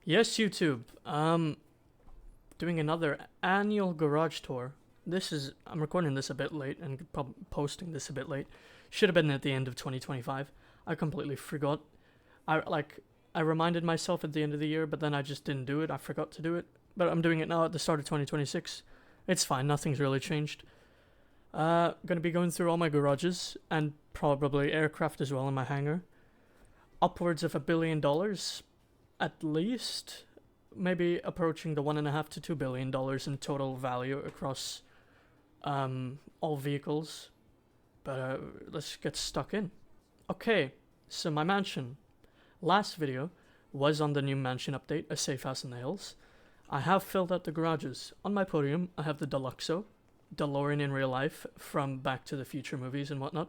Yes, YouTube. Doing another annual garage tour. I'm recording this a bit late and posting this a bit late. Should have been at the end of 2025. I completely forgot. I reminded myself at the end of the year, but then I just didn't do it. I forgot to do it. But I'm doing it now at the start of 2026. It's fine. Nothing's really changed. Gonna be going through all my garages and probably aircraft as well in my hangar. Upwards of $1 billion at least, maybe approaching the $1.5 to $2 billion in total value across all vehicles. But let's get stuck in. Okay, so my mansion. Last video was on the new mansion update, A Safe House in the Hills. I have filled out the garages. On my podium, I have the Deluxo, DeLorean in real life from Back to the Future movies and whatnot.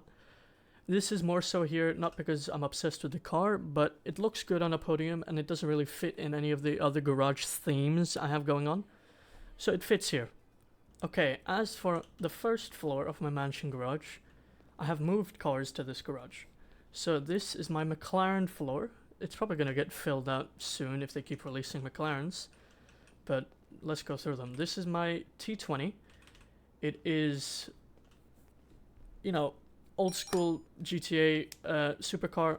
This is more so here, not because I'm obsessed with the car, but it looks good on a podium and it doesn't really fit in any of the other garage themes I have going on. So it fits here. Okay, as for the first floor of my mansion garage, I have moved cars to this garage. So this is my McLaren floor. It's probably going to get filled out soon if they keep releasing McLarens. But let's go through them. This is my T20. It is, old school GTA supercar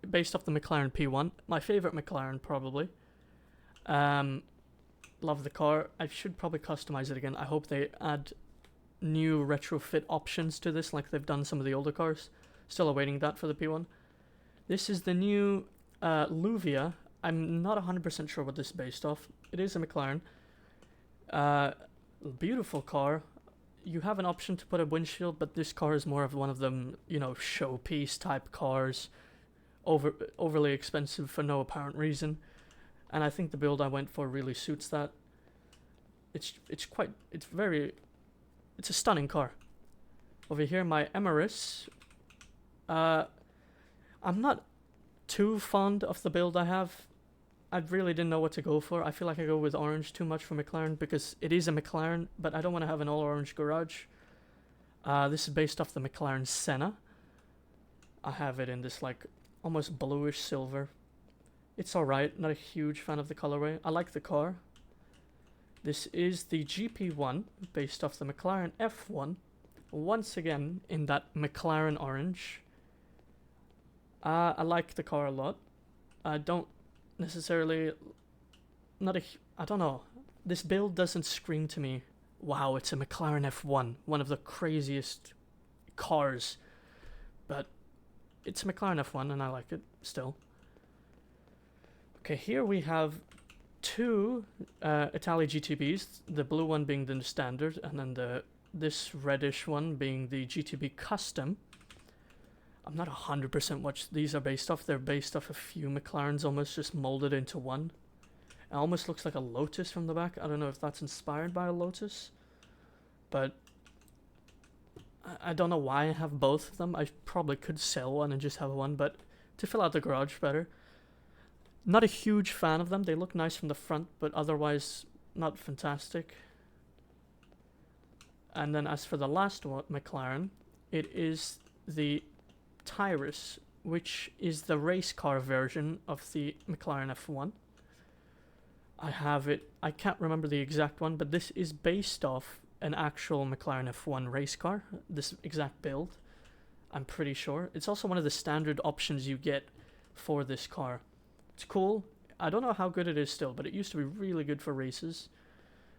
based off the McLaren P1. My favorite McLaren, probably. Love the car. I should probably customize it again. I hope they add new retrofit options to this like they've done some of the older cars. Still awaiting that for the P1. This is the new Luvia. I'm not 100% sure what this is based off. It is a McLaren. Beautiful car. You have an option to put a windshield, but this car is more of one of them, showpiece type cars. Overly expensive for no apparent reason. And I think the build I went for really suits that. It's a stunning car. Over here, my Emirates. I'm not too fond of the build I have. I really didn't know what to go for. I feel like I go with orange too much for McLaren because it is a McLaren, but I don't want to have an all-orange garage. This is based off the McLaren Senna. I have it in this almost bluish silver. It's alright, not a huge fan of the colorway. I like the car. This is the GP1 based off the McLaren F1. Once again in that McLaren orange. I like the car a lot. I don't necessarily, I don't know. This build doesn't scream to me, wow, it's a McLaren F1, one of the craziest cars. But it's a McLaren F1 and I like it still. Okay, here we have two Italy GTBs, the blue one being the standard and then this reddish one being the GTB Custom. I'm not 100% what these are based off. They're based off a few McLarens almost just molded into one. It almost looks like a Lotus from the back. I don't know if that's inspired by a Lotus. But I don't know why I have both of them. I probably could sell one and just have one, but to fill out the garage better. Not a huge fan of them. They look nice from the front, but otherwise not fantastic. And then as for the last one, McLaren, it is the Tyrus, which is the race car version of the McLaren F1. I have it, I can't remember the exact one, but this is based off an actual McLaren F1 race car, this exact build, I'm pretty sure. It's also one of the standard options you get for this car. It's cool. I don't know how good it is still, but it used to be really good for races.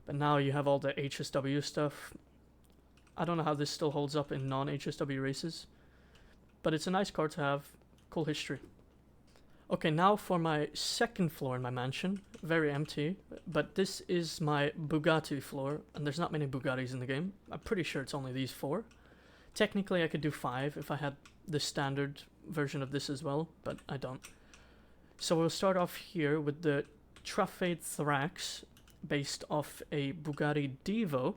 But now you have all the HSW stuff. I don't know how this still holds up in non-HSW races. But it's a nice car to have. Cool history. Okay, now for my second floor in my mansion. Very empty. But this is my Bugatti floor. And there's not many Bugattis in the game. I'm pretty sure it's only these 4. Technically, I could do 5 if I had the standard version of this as well. But I don't. So we'll start off here with the Truffade Thrax. Based off a Bugatti Divo.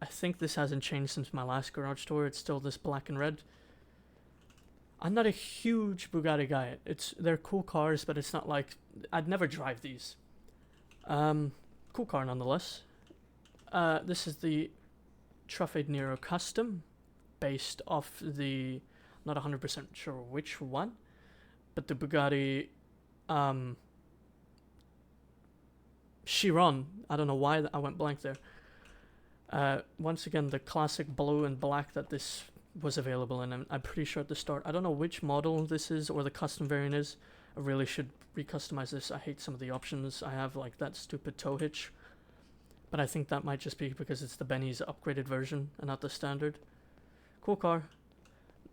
I think this hasn't changed since my last garage tour. It's still this black and red. I'm not a huge Bugatti guy. They're cool cars, but it's not like I'd never drive these. Cool car nonetheless. This is the Truffade Nero Custom, based off the, not 100% sure which one, but the Bugatti Chiron. I don't know why I went blank there. Once again, the classic blue and black that this was available in. I'm pretty sure at the start. I don't know which model this is or the custom variant is. I really should recustomize this. I hate some of the options. I have like that stupid tow hitch. But I think that might just be because it's the Benny's upgraded version and not the standard. Cool car.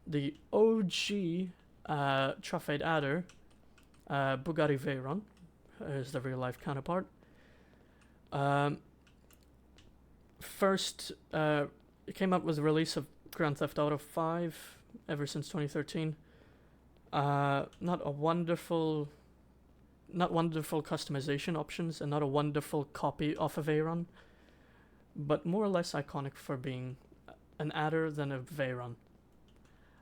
The OG Traffic Adder Bugatti Veyron is the real life counterpart. First, it came out with the release of Grand Theft Auto 5 ever since 2013. Not wonderful customization options and not a wonderful copy of a Veyron, but more or less iconic for being an Adder than a Veyron.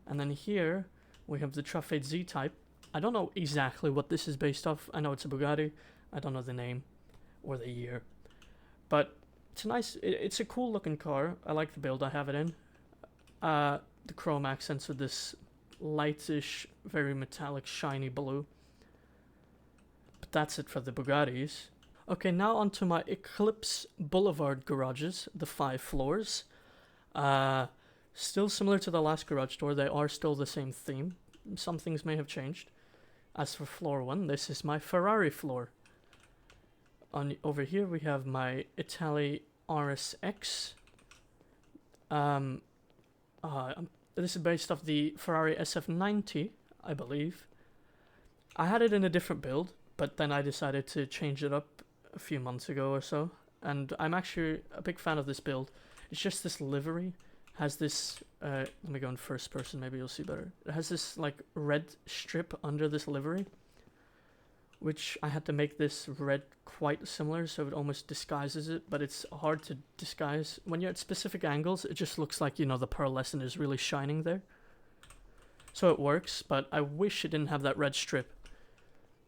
And then here we have the Traffic Z-Type. I don't know exactly what this is based off. I know it's a Bugatti. I don't know the name or the year, but it's a nice. It's a cool looking car. I like the build I have it in. The chrome accents with this lightish, very metallic, shiny blue. But that's it for the Bugattis. Okay, now onto my Eclipse Boulevard garages, the 5 floors. Still similar to the last garage door, they are still the same theme. Some things may have changed. As for floor 1, this is my Ferrari floor. Over here we have my Italy RSX. This is based off the Ferrari SF90, I believe. I had it in a different build, but then I decided to change it up a few months ago or so. And I'm actually a big fan of this build. It's just this livery has this, let me go in first person, maybe you'll see better. It has this like red strip under this livery, which I had to make this red quite similar so it almost disguises it, but it's hard to disguise. When you're at specific angles, it just looks like, you know, the pearlescent is really shining there. So it works, but I wish it didn't have that red strip.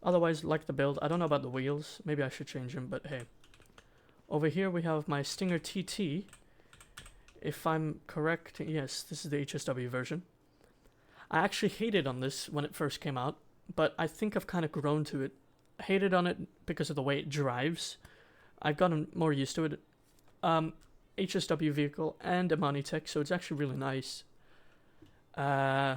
Otherwise, like the build, I don't know about the wheels. Maybe I should change them, but hey. Over here we have my Stinger TT. If I'm correct, yes, this is the HSW version. I actually hated on this when it first came out, but I think I've kind of grown to it. I hated on it because of the way it drives. I've gotten more used to it. HSW vehicle and a Manitech, so it's actually really nice. I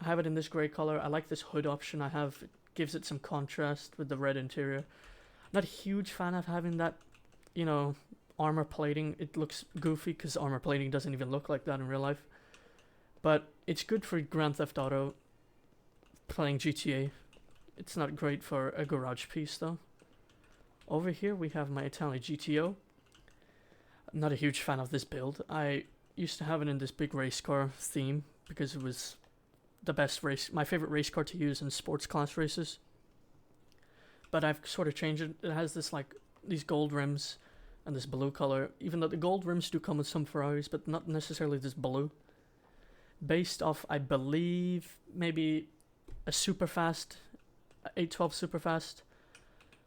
have it in this grey color. I like this hood option I have. It gives it some contrast with the red interior. Not a huge fan of having that, you know, armor plating. It looks goofy because armor plating doesn't even look like that in real life. But it's good for Grand Theft Auto, playing GTA. It's not great for a garage piece though. Over here we have my Italian GTO. I'm not a huge fan of this build. I used to have it in this big race car theme because it was the best my favorite race car to use in sports class races. But I've sort of changed it. It has this like these gold rims and this blue color, even though the gold rims do come with some Ferraris, but not necessarily this blue. Based off, I believe, maybe a Superfast, 812 Superfast.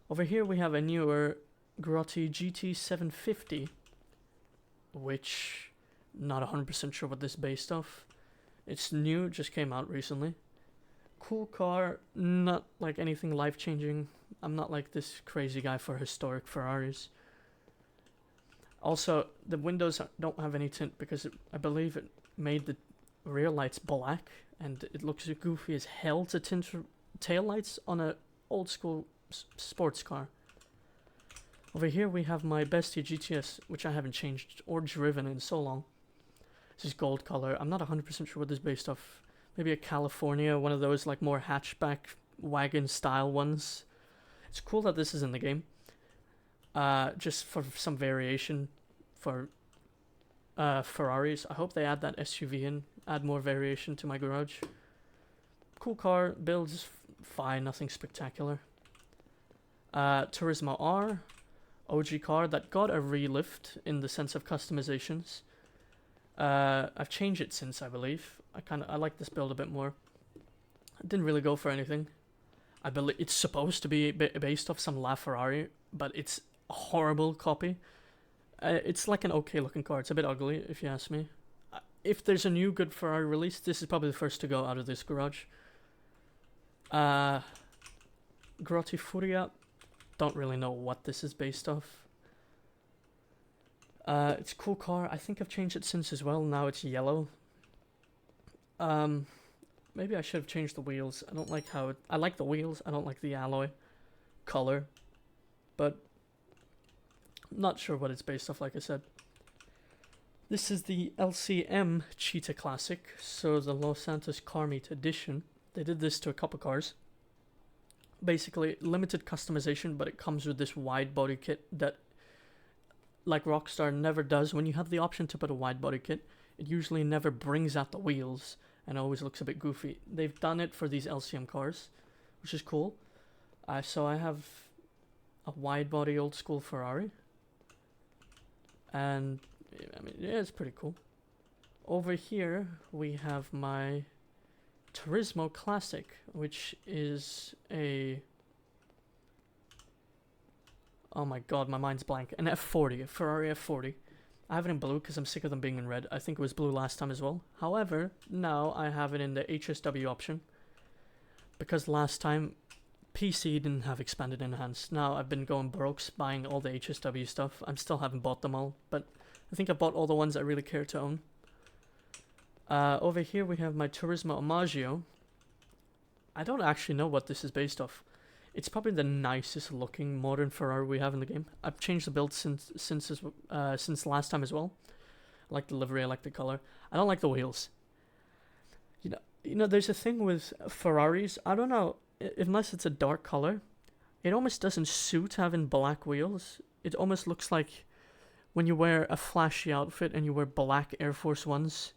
Over here we have a newer Grotti GT750, which not 100% sure what this is based off. It's new, just came out recently. Cool car, not like anything life-changing. I'm not like this crazy guy for historic Ferraris. Also, the windows don't have any tint because I believe it made the rear lights black, and it looks goofy as hell to tint tail lights on a old school sports car. Over here we have my Bestia GTS, which I haven't changed or driven in so long. This is gold color. I'm not 100% sure what this is based off. Maybe a California, one of those like more hatchback wagon style ones. It's cool that this is in the game. Just for some variation for Ferraris. I hope they add that SUV in, add more variation to my garage. Cool car, builds fine, nothing spectacular. Turismo R, OG car that got a relift in the sense of customizations. I've changed it since, I believe. I like this build a bit more. I didn't really go for anything. I believe it's supposed to be based off some LaFerrari, but it's a horrible copy. It's like an okay looking car. It's a bit ugly, if you ask me. If there's a new good Ferrari release, this is probably the first to go out of this garage. Grotti Furia. don't really know what this is based off. It's a cool car. I think I've changed it since as well. Now it's yellow. Maybe I should have changed the wheels. I don't like how it... I like the wheels. I don't like the alloy color. But I'm not sure what it's based off, like I said. This is the LCM Cheetah Classic. So the Los Santos Car Meet Edition. They did this to a couple cars. Basically, limited customization, but it comes with this wide body kit that, like Rockstar never does. When you have the option to put a wide body kit, it usually never brings out the wheels and always looks a bit goofy. They've done it for these LCM cars, which is cool. So I have a wide body old school Ferrari. And, I mean, yeah, it's pretty cool. Over here, we have my Turismo Classic, which is a... Oh my god, my mind's blank. An F40, a Ferrari F40. I have it in blue because I'm sick of them being in red. I think it was blue last time as well. However, now I have it in the HSW option. Because last time, PC didn't have expanded enhanced. Now I've been going broke buying all the HSW stuff. I still haven't bought them all, but I think I bought all the ones I really care to own. Over here we have my Turismo Omaggio. I don't actually know what this is based off. It's probably the nicest looking modern Ferrari we have in the game. I've changed the build since last time as well. I like the livery, I like the color. I don't like the wheels. You know, there's a thing with Ferraris. I don't know, unless it's a dark color, it almost doesn't suit having black wheels. It almost looks like when you wear a flashy outfit and you wear black Air Force Ones,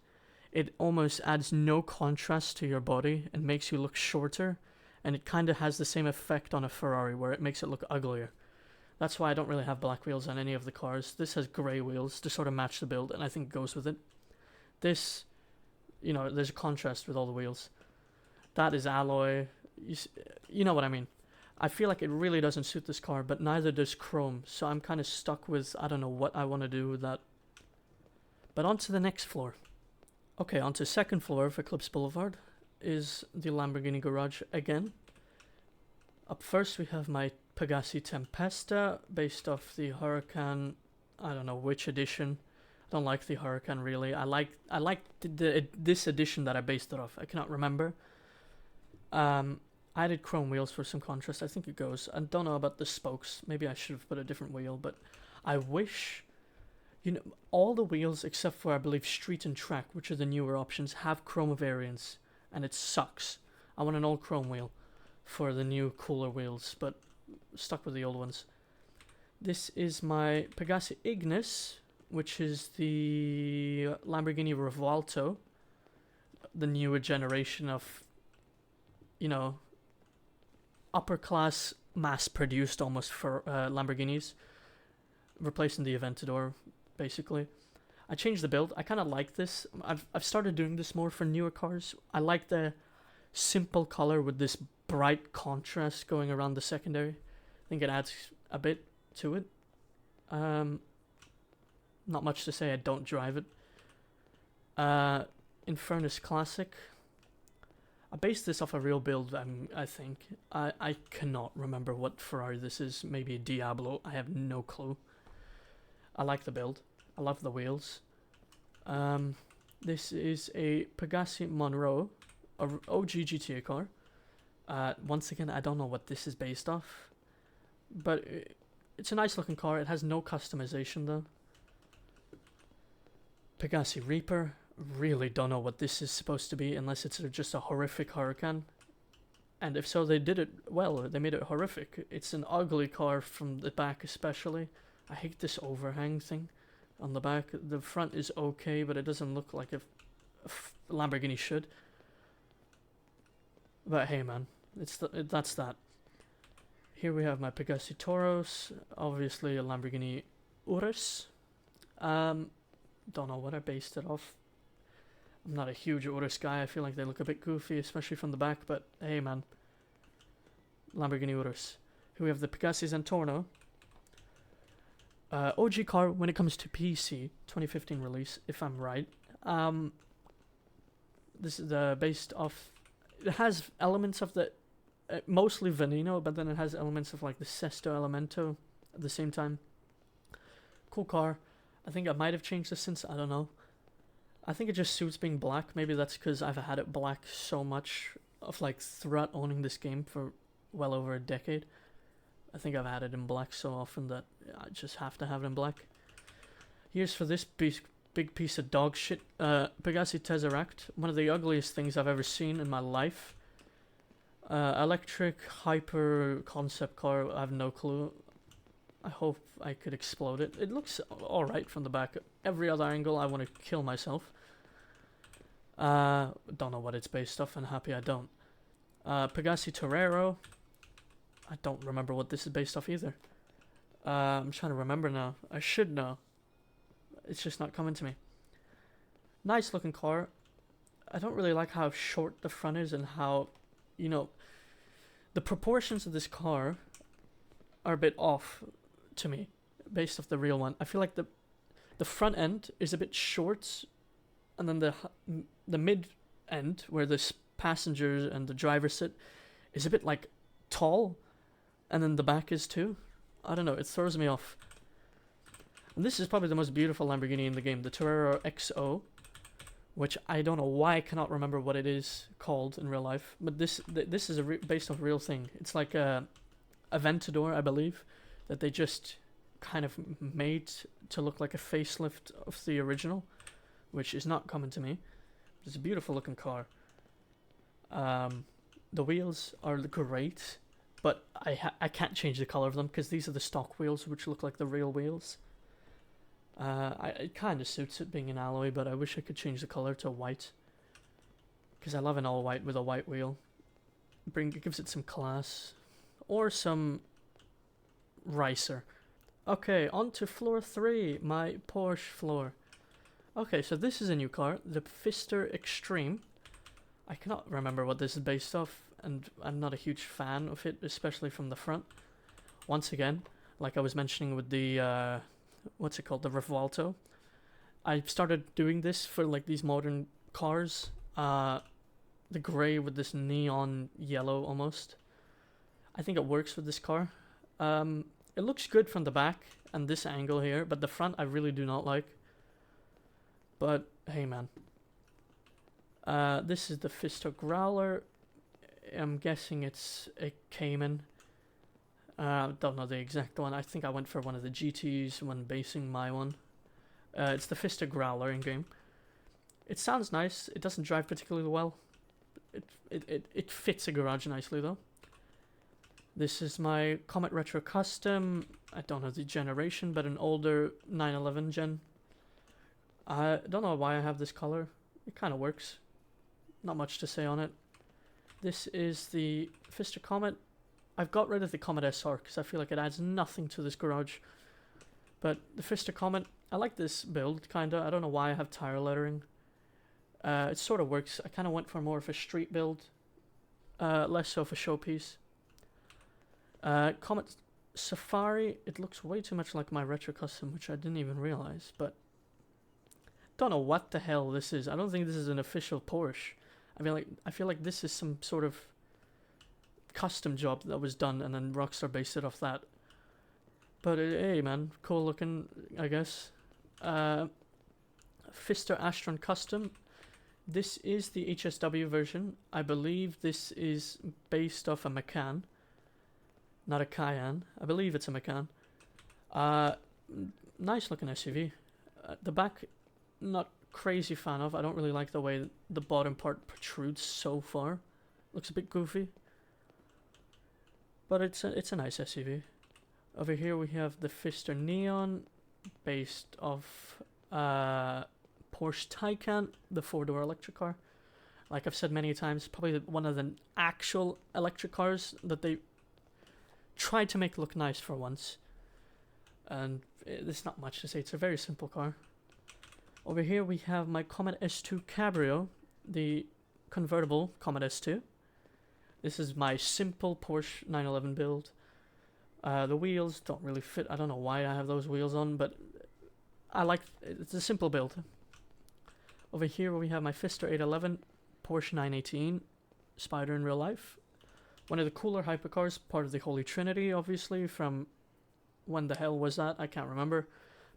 it almost adds no contrast to your body and makes you look shorter. And it kind of has the same effect on a Ferrari where it makes it look uglier. That's why I don't really have black wheels on any of the cars. This has grey wheels to sort of match the build, and I think goes with it. This, you know, there's a contrast with all the wheels. That is alloy. You know what I mean. I feel like it really doesn't suit this car, but neither does chrome. So I'm kind of stuck with, I don't know what I want to do with that. But on to the next floor. Okay, on to second floor of Eclipse Boulevard is the Lamborghini garage again. Up first we have my Pegassi Tempesta based off the Huracan. I don't know which edition. I don't like the Huracan really. I like this edition that I based it off. I cannot remember. I added chrome wheels for some contrast. I think it goes. I don't know about the spokes. Maybe I should have put a different wheel, but I wish, you know, all the wheels except for I believe Street and Track, which are the newer options, have chrome variants. And it sucks. I want an old chrome wheel for the new cooler wheels, but stuck with the old ones. This is my Pegassi Ignis, which is the Lamborghini Revuelto, the newer generation of, you know, upper class, mass-produced almost for Lamborghinis, replacing the Aventador, basically. I changed the build. I kind of like this. I've started doing this more for newer cars. I like the simple color with this bright contrast going around the secondary. I think it adds a bit to it. Not much to say. I don't drive it. Infernus Classic. I based this off a real build, I think. I cannot remember what Ferrari this is. Maybe a Diablo. I have no clue. I like the build. I love the wheels. This is a Pegassi Monroe, a OG GTA car. Once again, I don't know what this is based off, but it's a nice looking car. It has no customization though. Pegassi Reaper. Really don't know what this is supposed to be unless it's just a horrific Huracan. And if so, they did it well. They made it horrific. It's an ugly car from the back especially. I hate this overhang thing on the back. The front is okay, but it doesn't look like a Lamborghini should. But hey man, that's that. Here we have my Pegassi Toros, obviously a Lamborghini Urus. Don't know what I based it off. I'm not a huge Urus guy. I feel like they look a bit goofy, especially from the back, but hey man. Lamborghini Urus. Here we have the Pegassi Zentorno. OG car when it comes to PC, 2015 release, if I'm right. This is based off. It has elements of the mostly Veneno, but then it has elements of like the Sesto Elemento at the same time. Cool car. I think I might have changed this since, I don't know. I think it just suits being black. Maybe that's because I've had it black so much of like throughout owning this game for well over a decade. I think I've had it in black so often that I just have to have it in black. Here's for this big piece of dog shit. Bugatti Tesseract. One of the ugliest things I've ever seen in my life. Electric hyper concept car. I have no clue. I hope I could explode it. It looks alright from the back. Every other angle I want to kill myself. Don't know what it's based off and happy I don't. Pegassi Torero. I don't remember what this is based off either. I'm trying to remember now. I should know. It's just not coming to me. Nice looking car. I don't really like how short the front is and how, you know, the proportions of this car are a bit off to me based off the real one. I feel like the front end is a bit short, and then the mid end where the passengers and the driver sit is a bit like tall, and then the back is too. I don't know, it throws me off. And this is probably the most beautiful Lamborghini in the game, the Torero XO, which I don't know why I cannot remember what it is called in real life, but this is based off a real thing. It's like a Aventador, I believe, that they just kind of made to look like a facelift of the original, which is not coming to me. It's a beautiful looking car. The wheels are great, but I can't change the color of them because these are the stock wheels, which look like the real wheels. It kind of suits it being an alloy, but I wish I could change the color to white, because I love an all white with a white wheel. It gives it some class, or some ricer. Okay, on to floor 3, my Porsche floor. Okay, so this is a new car, the Pfister Extreme. I cannot remember what this is based off, and I'm not a huge fan of it, especially from the front. Once again, like I was mentioning with the, what's it called, the Revuelto. I started doing this for like these modern cars. The grey with this neon yellow almost. I think it works with this car. It looks good from the back and this angle here, but the front I really do not like. But hey man. This is the Pfister Growler. I'm guessing it's a Cayman. Don't know the exact one. I think I went for one of the GTs when basing my one. It's the Pfister Growler in game. It sounds nice. It doesn't drive particularly well. It fits a garage nicely though. This is my Comet Retro Custom. I don't know the generation, but an older 911 gen. I don't know why I have this color. It kind of works. Not much to say on it. This is the Pfister Comet. I've got rid of the Comet SR because I feel like it adds nothing to this garage. But the Pfister Comet, I like this build, kinda. I don't know why I have tire lettering. It sort of works. I kind of went for more of a street build. Less so of a showpiece. Comet Safari, it looks way too much like my Retro Custom, which I didn't even realize, but don't know what the hell this is. I don't think this is an official Porsche. I feel like this is some sort of custom job that was done and then Rockstar based it off that. But hey man, cool looking, I guess. Pfister Aston Custom. This is the HSW version. I believe this is based off a Macan. Not a Cayenne. I believe it's a Macan. Nice looking SUV. The back, not crazy fan of. I don't really like the way the bottom part protrudes so far. Looks a bit goofy. But it's a nice SUV. Over here we have the Pfister Neon, based off Porsche Taycan, the 4-door electric car. Like I've said many times, probably one of the actual electric cars that they tried to make look nice for once. And there's not much to say, it's a very simple car. Over here we have my Comet S2 Cabrio, the convertible Comet S2. This is my simple Porsche 911 build. The wheels don't really fit. I don't know why I have those wheels on, but it's a simple build. Over here we have my Pfister 811, Porsche 918, Spider in real life. One of the cooler hypercars, part of the Holy Trinity, obviously, from when the hell was that? I can't remember.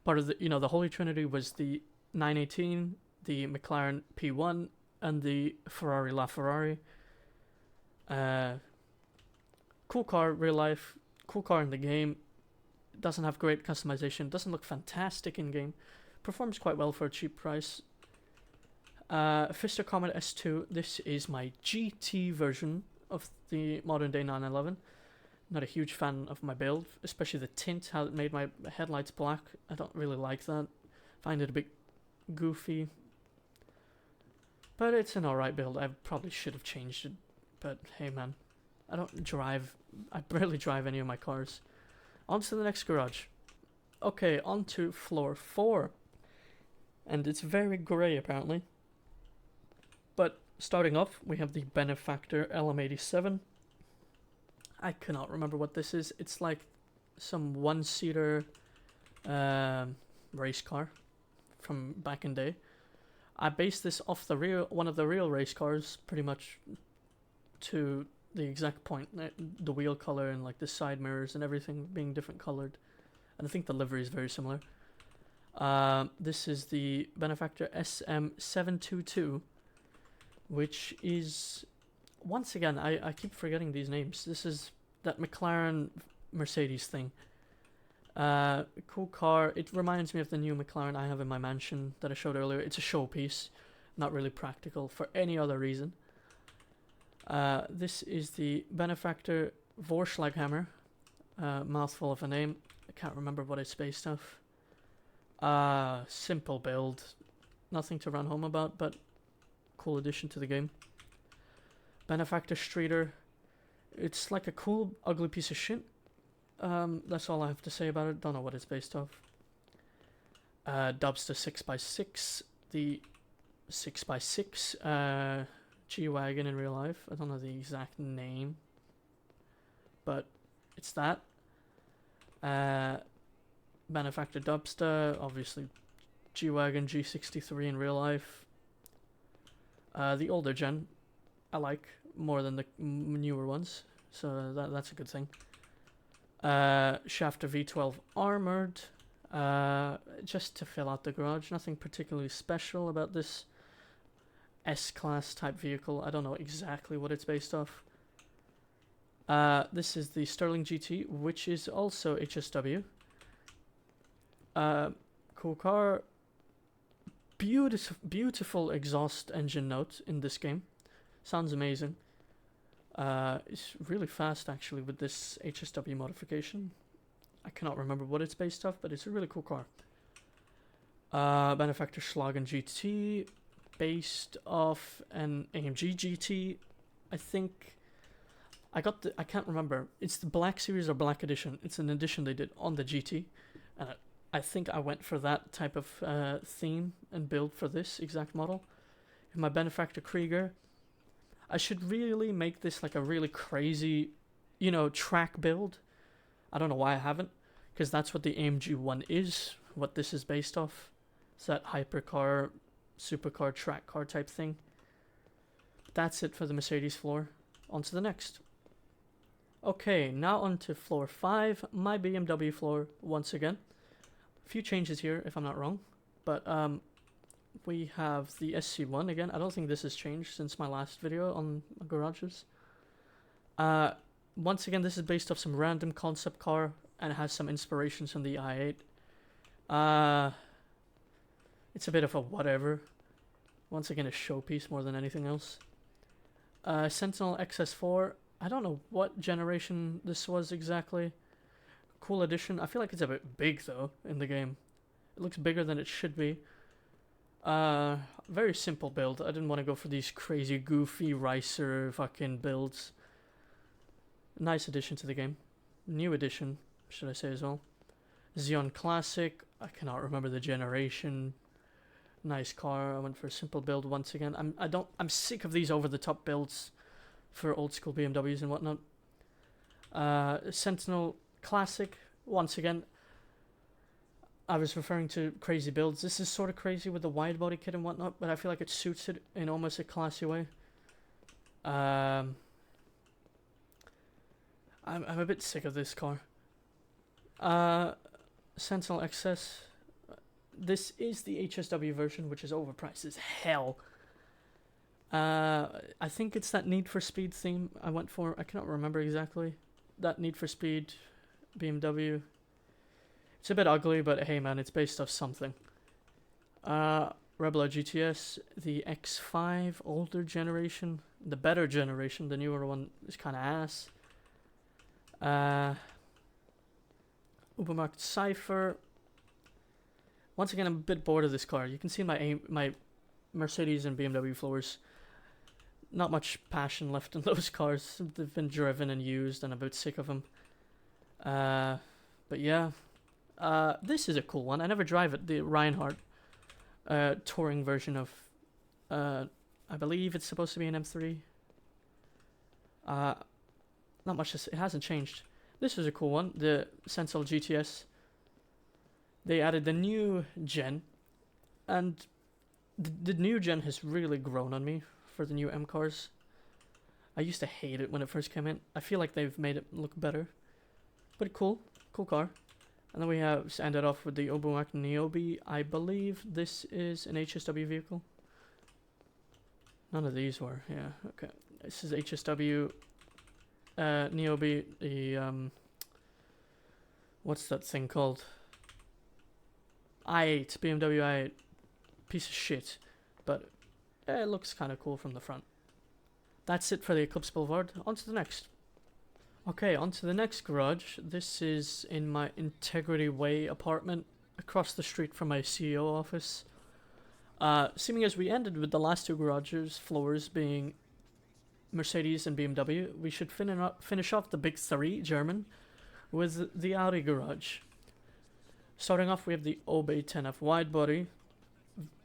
Part of the, the Holy Trinity was the 918, the McLaren P1, and the Ferrari LaFerrari. Cool car, real life. Cool car in the game. Doesn't have great customization. Doesn't look fantastic in game. Performs quite well for a cheap price. Fister Comet S2. This is my GT version of the modern day 911. Not a huge fan of my build, especially the tint, how it made my headlights black. I don't really like that. Find it a bit goofy. But it's an alright build. I probably should have changed it. But hey man, I barely drive any of my cars. On to the next garage. Okay, on to floor 4. And it's very grey apparently. But starting off, we have the Benefactor LM87. I cannot remember what this is. It's like some one-seater race car from back in day. I based this off one of the real race cars, pretty much to the exact point. The wheel color and like the side mirrors and everything being different colored. And I think the livery is very similar. This is the Benefactor SM722, which is, once again, I keep forgetting these names. This is that McLaren Mercedes thing. Cool car. It reminds me of the new McLaren I have in my mansion that I showed earlier. It's a showpiece, not really practical for any other reason. This is the Benefactor Vorschlaghammer. Mouthful of a name. I can't remember what it's based off. Simple build. Nothing to run home about, but cool addition to the game. Benefactor Streeter. It's like a cool, ugly piece of shit. That's all I have to say about it. Don't know what it's based off. Dubster 6x6. The 6x6 G-Wagon in real life. I don't know the exact name, but it's that. Benefactor Dubster, obviously G-Wagon G63 in real life. The older gen I like more than the newer ones, so that's a good thing. Shafter V12 armored, just to fill out the garage. Nothing particularly special about this S-Class type vehicle. I don't know exactly what it's based off. This is the Sterling GT, which is also HSW. Cool car. Beautiful exhaust engine note in this game. Sounds amazing. It's really fast actually with this HSW modification. I cannot remember what it's based off, but it's a really cool car. Benefactor Schlagen GT, based off an AMG GT. I think I can't remember. It's the Black Series or Black Edition. It's an edition they did on the GT, and I think I went for that type of theme and build for this exact model. In my Benefactor Krieger, I should really make this like a really crazy, track build. I don't know why I haven't, because that's what the AMG one is, what this is based off. It's that hypercar, supercar, track car type thing. That's it for the Mercedes floor. On to the next. Okay, now on to floor 5, my BMW floor once again. A few changes here, if I'm not wrong, but we have the SC1 again. I don't think this has changed since my last video on garages. Once again, this is based off some random concept car and it has some inspirations from the i8. It's a bit of a whatever. Once again, a showpiece more than anything else. Sentinel XS4. I don't know what generation this was exactly. Cool addition. I feel like it's a bit big though in the game. It looks bigger than it should be. Very simple build. I didn't want to go for these crazy goofy ricer fucking builds. Nice addition to the game. New addition, should I say as well. Xeon Classic. I cannot remember the generation. Nice car. I went for a simple build once again. I'm sick of these over the top builds for old school BMWs and whatnot. Sentinel Classic. Once again, I was referring to crazy builds. This is sort of crazy with the wide body kit and whatnot, but I feel like it suits it in almost a classy way. I'm a bit sick of this car. Sentinel XS. This is the HSW version, which is overpriced as hell. I think it's that Need for Speed theme I went for. I cannot remember exactly. That Need for Speed BMW. It's a bit ugly, but hey man, it's based off something. Rebel GTS, the X5, older generation. The better generation, the newer one is kind of ass. Ubermarkt Cypher. Once again, I'm a bit bored of this car. You can see my Mercedes and BMW floors. Not much passion left in those cars. They've been driven and used, and I'm a bit sick of them. But yeah, this is a cool one. I never drive it. The Reinhardt touring version of, I believe it's supposed to be an M3. Not much. It hasn't changed. This is a cool one. The Sentinel GTS. They added the new gen, and the new gen has really grown on me for the new M cars. I used to hate it when it first came in. I feel like they've made it look better, but cool car. And then we have ended off with the Obuak Niobe. I believe this is an HSW vehicle. None of these were. Yeah, okay. This is HSW Niobe. The what's that thing called? i8, BMW i8, piece of shit, but it looks kind of cool from the front. That's it for the Eclipse Boulevard. On to the next. Okay, on to the next garage. This is in my Integrity Way apartment, across the street from my CEO office. Seeming as we ended with the last two garages floors being Mercedes and BMW, we should finish off the big three, German, with the Audi garage. Starting off, we have the Obey 10F wide body,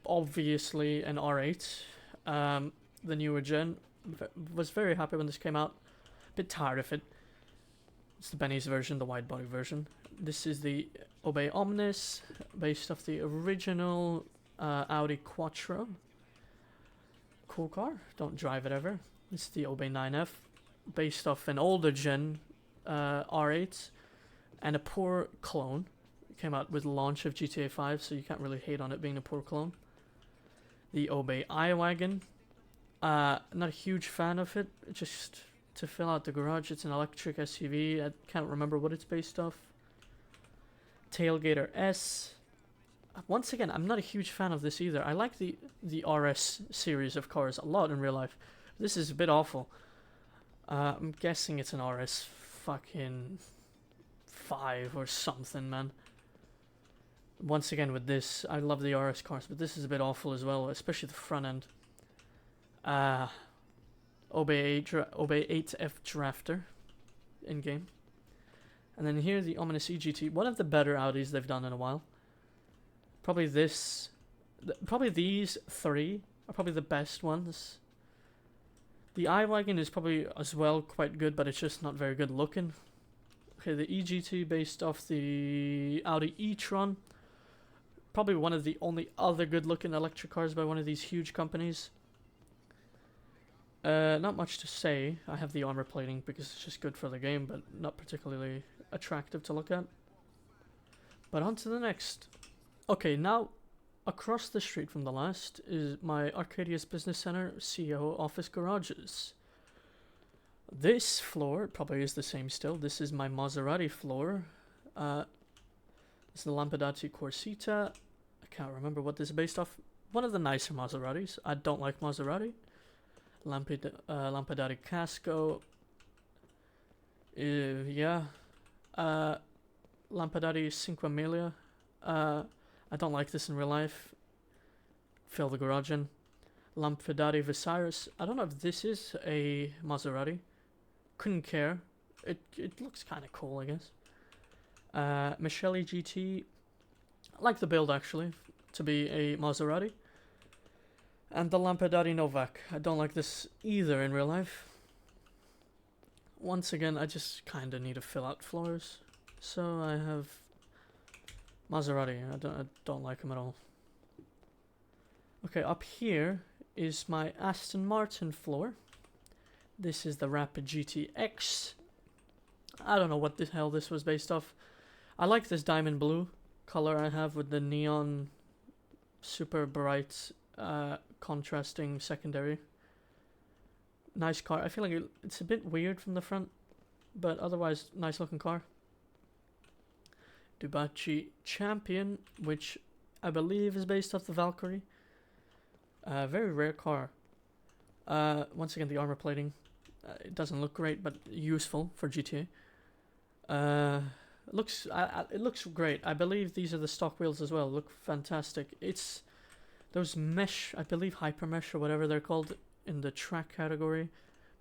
obviously an R8, the newer gen. Was very happy when this came out. Bit tired of it. It's the Benny's version, the wide body version. This is the Obey Omnis, based off the original Audi Quattro. Cool car. Don't drive it ever. This is the Obey 9F, based off an older gen R8 and a poor clone. Came out with the launch of GTA 5, so you can't really hate on it being a poor clone. The Obey iWagon. Not a huge fan of it. Just to fill out the garage, it's an electric SUV. I can't remember what it's based off. Tailgater S. Once again, I'm not a huge fan of this either. I like the RS series of cars a lot in real life. This is a bit awful. I'm guessing it's an RS fucking 5 or something, man. Once again with this, I love the RS cars, but this is a bit awful as well, especially the front end. Obey 8F Drafter in game. And then here the ominous EGT, one of the better Audis they've done in a while. Probably these three are probably the best ones. The iWagon is probably as well quite good, but it's just not very good looking. Okay, the EGT based off the Audi e-tron. Probably one of the only other good looking electric cars by one of these huge companies. Not much to say. I have the armor plating because it's just good for the game, but not particularly attractive to look at. But on to the next. Okay, now across the street from the last is my Arcadius Business Center CEO office garages. This floor probably is the same still. This is my Maserati floor. This is the Lampadati Corsita. I can't remember what this is based off. One of the nicer Maseratis. I don't like Maserati. Lampadati Casco. Yeah. Lampadati Cinquemilia. I don't like this in real life. Fill the garage in. Lampadati Visaris. I don't know if this is a Maserati. Couldn't care. It looks kind of cool, I guess. Miscellaneous GT. I like the build actually to be a Maserati. And the Lampadati Novak. I don't like this either in real life. Once again, I just kind of need to fill out floors. So I have Maserati. I don't like them at all. Okay, up here is my Aston Martin floor. This is the Rapid GTX. I don't know what the hell this was based off. I like this diamond blue color I have with the neon super bright contrasting secondary. Nice car. I feel like it's a bit weird from the front, but otherwise nice looking car. Bugatti Champion, which I believe is based off the Valkyrie. Very rare car. Once again, the armor plating. It doesn't look great, but useful for GTA. It looks great. I believe these are the stock wheels as well. Look fantastic. It's those mesh, I believe hyper mesh or whatever they're called in the track category.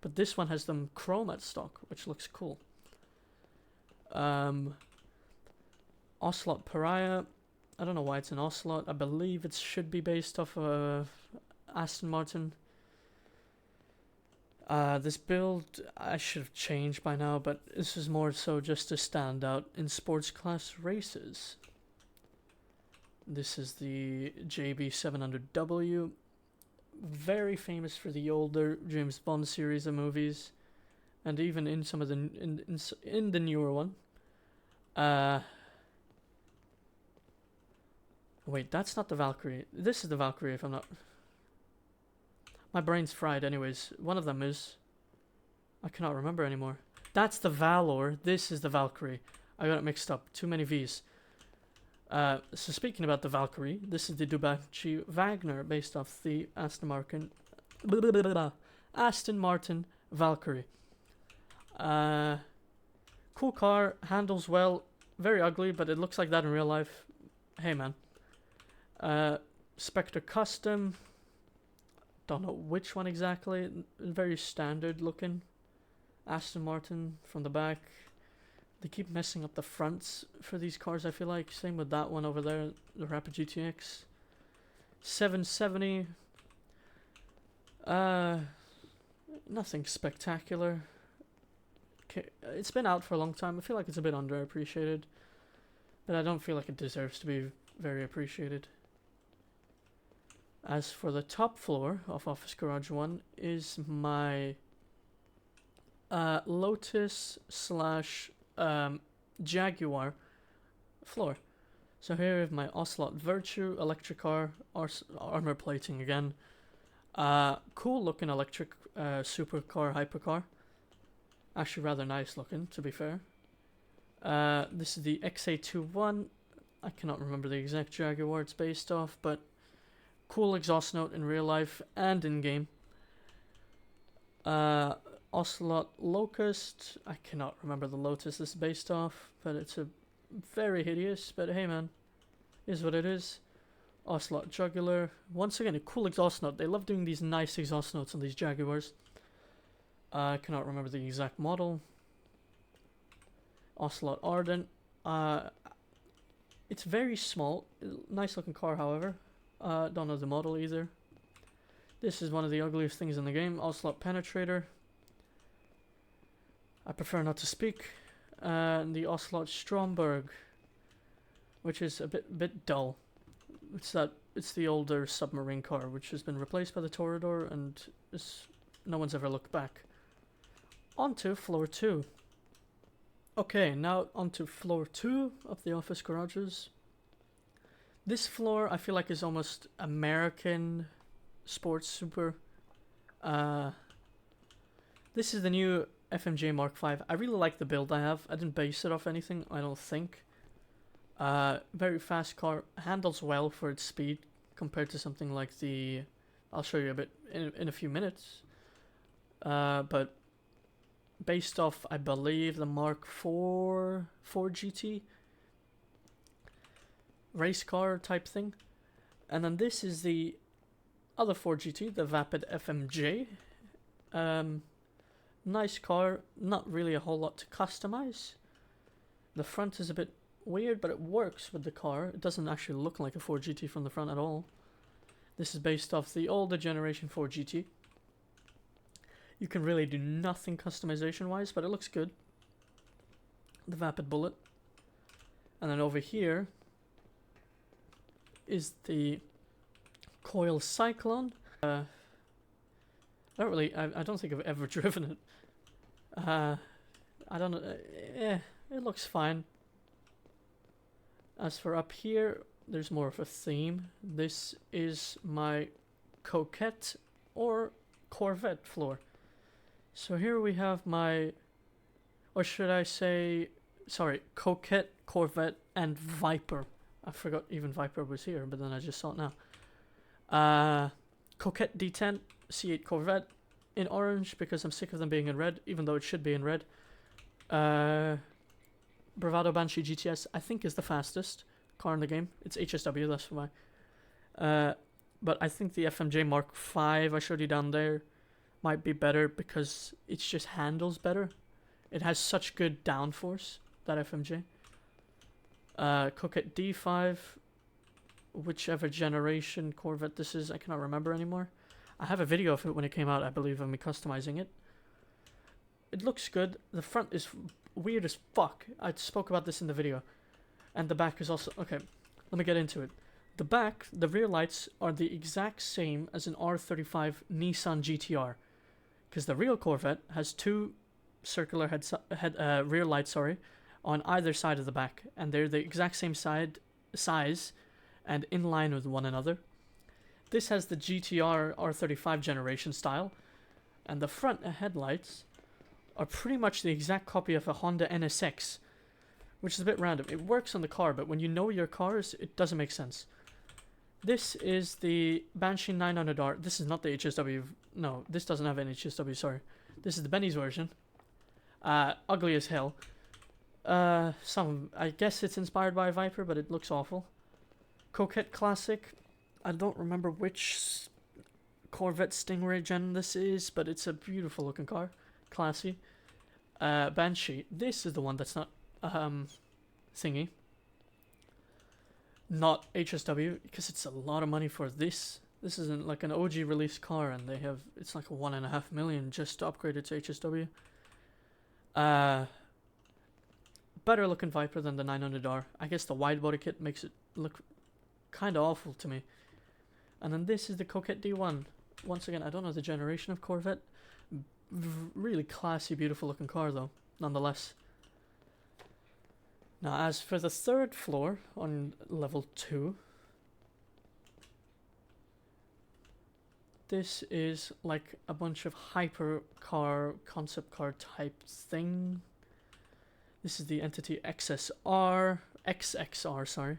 But this one has them chrome at stock, which looks cool. Ocelot Pariah. I don't know why it's an Ocelot. I believe it should be based off of Aston Martin. This build I should have changed by now, but this is more so just to stand out in sports class races. This is the JB700W, very famous for the older James Bond series of movies, and even in some of the in the newer one. Wait, that's not the Valkyrie. This is the Valkyrie, if I'm not. My brain's fried anyways. One of them is. I cannot remember anymore. That's the Valor. This is the Valkyrie. I got it mixed up. Too many V's. So speaking about the Valkyrie, this is the Bugatti Wagner based off the Aston Martin Valkyrie. Cool car. Handles well. Very ugly, but it looks like that in real life. Hey man. Spectre Custom. Don't know which one exactly. Very standard looking. Aston Martin from the back. They keep messing up the fronts for these cars, I feel like. Same with that one over there, the Rapid GTX. 770. Nothing spectacular. Okay, it's been out for a long time. I feel like it's a bit underappreciated. But I don't feel like it deserves to be very appreciated. As for the top floor of Office Garage 1 is my Lotus / Jaguar floor. So here is my Ocelot Virtue electric car, armor plating again. Cool looking electric supercar, hypercar. Actually rather nice looking, to be fair. This is the XA21. I cannot remember the exact Jaguar it's based off, but cool exhaust note in real life and in game. Ocelot Locust. I cannot remember the Lotus this is based off, but it's a very hideous. But hey man, is what it is. Ocelot Jugular. Once again, a cool exhaust note. They love doing these nice exhaust notes on these Jaguars. I cannot remember the exact model. Ocelot Ardent. It's very small. Nice looking car, however. Don't know the model either. This is one of the ugliest things in the game. Ocelot Penetrator. I prefer not to speak. And the Ocelot Stromberg, which is a bit dull. It's the older submarine car, which has been replaced by the Toreador, and no one's ever looked back. On to floor 2. Okay, now on to floor 2 of the office garages. This floor I feel like is almost American sports super. This is the new FMJ Mark V. I really like the build I have. I didn't base it off anything, I don't think. Very fast car, handles well for its speed compared to something like the... I'll show you a bit in a few minutes. But based off, I believe, the Mark IV GT race car type thing. And then this is the other 4GT, the Vapid FMJ. Nice car, not really a whole lot to customize. The front is a bit weird, but it works with the car. It doesn't actually look like a 4GT from the front at all. This is based off the older generation 4GT. You can really do nothing customization wise, but it looks good. The Vapid Bullet. And then over here is the Coil Cyclone. I don't think I've ever driven it. I I don't know. It looks fine. As for up here, there's more of a theme. This is my Coquette or Corvette floor. So here we have my, or should I say, sorry, Coquette, Corvette, and Viper. I forgot even Viper was here, but then I just saw it now. Coquette D10, C8 Corvette in orange because I'm sick of them being in red, even though it should be in red. Bravado Banshee GTS, I think, is the fastest car in the game. It's HSW, that's why. But I think the FMJ Mark V I showed you down there might be better because it just handles better. It has such good downforce, that FMJ. Coquette D5, whichever generation Corvette this is, I cannot remember anymore. I have a video of it when it came out, I believe, of me customizing it. It looks good. The front is weird as fuck. I spoke about this in the video. And the back is also... Okay, let me get into it. The back, the rear lights are the exact same as an R35 Nissan GTR. Because the real Corvette has two circular rear lights, on either side of the back. And they're the exact same size and in line with one another. This has the GTR R35 generation style. And the front headlights are pretty much the exact copy of a Honda NSX, which is a bit random. It works on the car, but when you know your cars, it doesn't make sense. This is the Banshee 900R. This is not the HSW. No, this doesn't have an HSW, sorry. This is the Benny's version. Ugly as hell. I guess it's inspired by a Viper, but it looks awful. Coquette Classic. I don't remember which Corvette Stingray gen this is, but it's a beautiful looking car. Classy. Banshee. This is the one that's not thingy. Not HSW, because it's a lot of money for this. This isn't like an OG release car, and they have, it's like 1.5 million just to upgrade it to HSW. Better looking Viper than the 900R. I guess the wide body kit makes it look kind of awful to me. And then this is the Coquette D1. Once again, I don't know the generation of Corvette. Really classy, beautiful looking car though, nonetheless. Now, as for the third floor on level 2, this is like a bunch of hypercar, concept car type thing. This is the Entity XXR, sorry,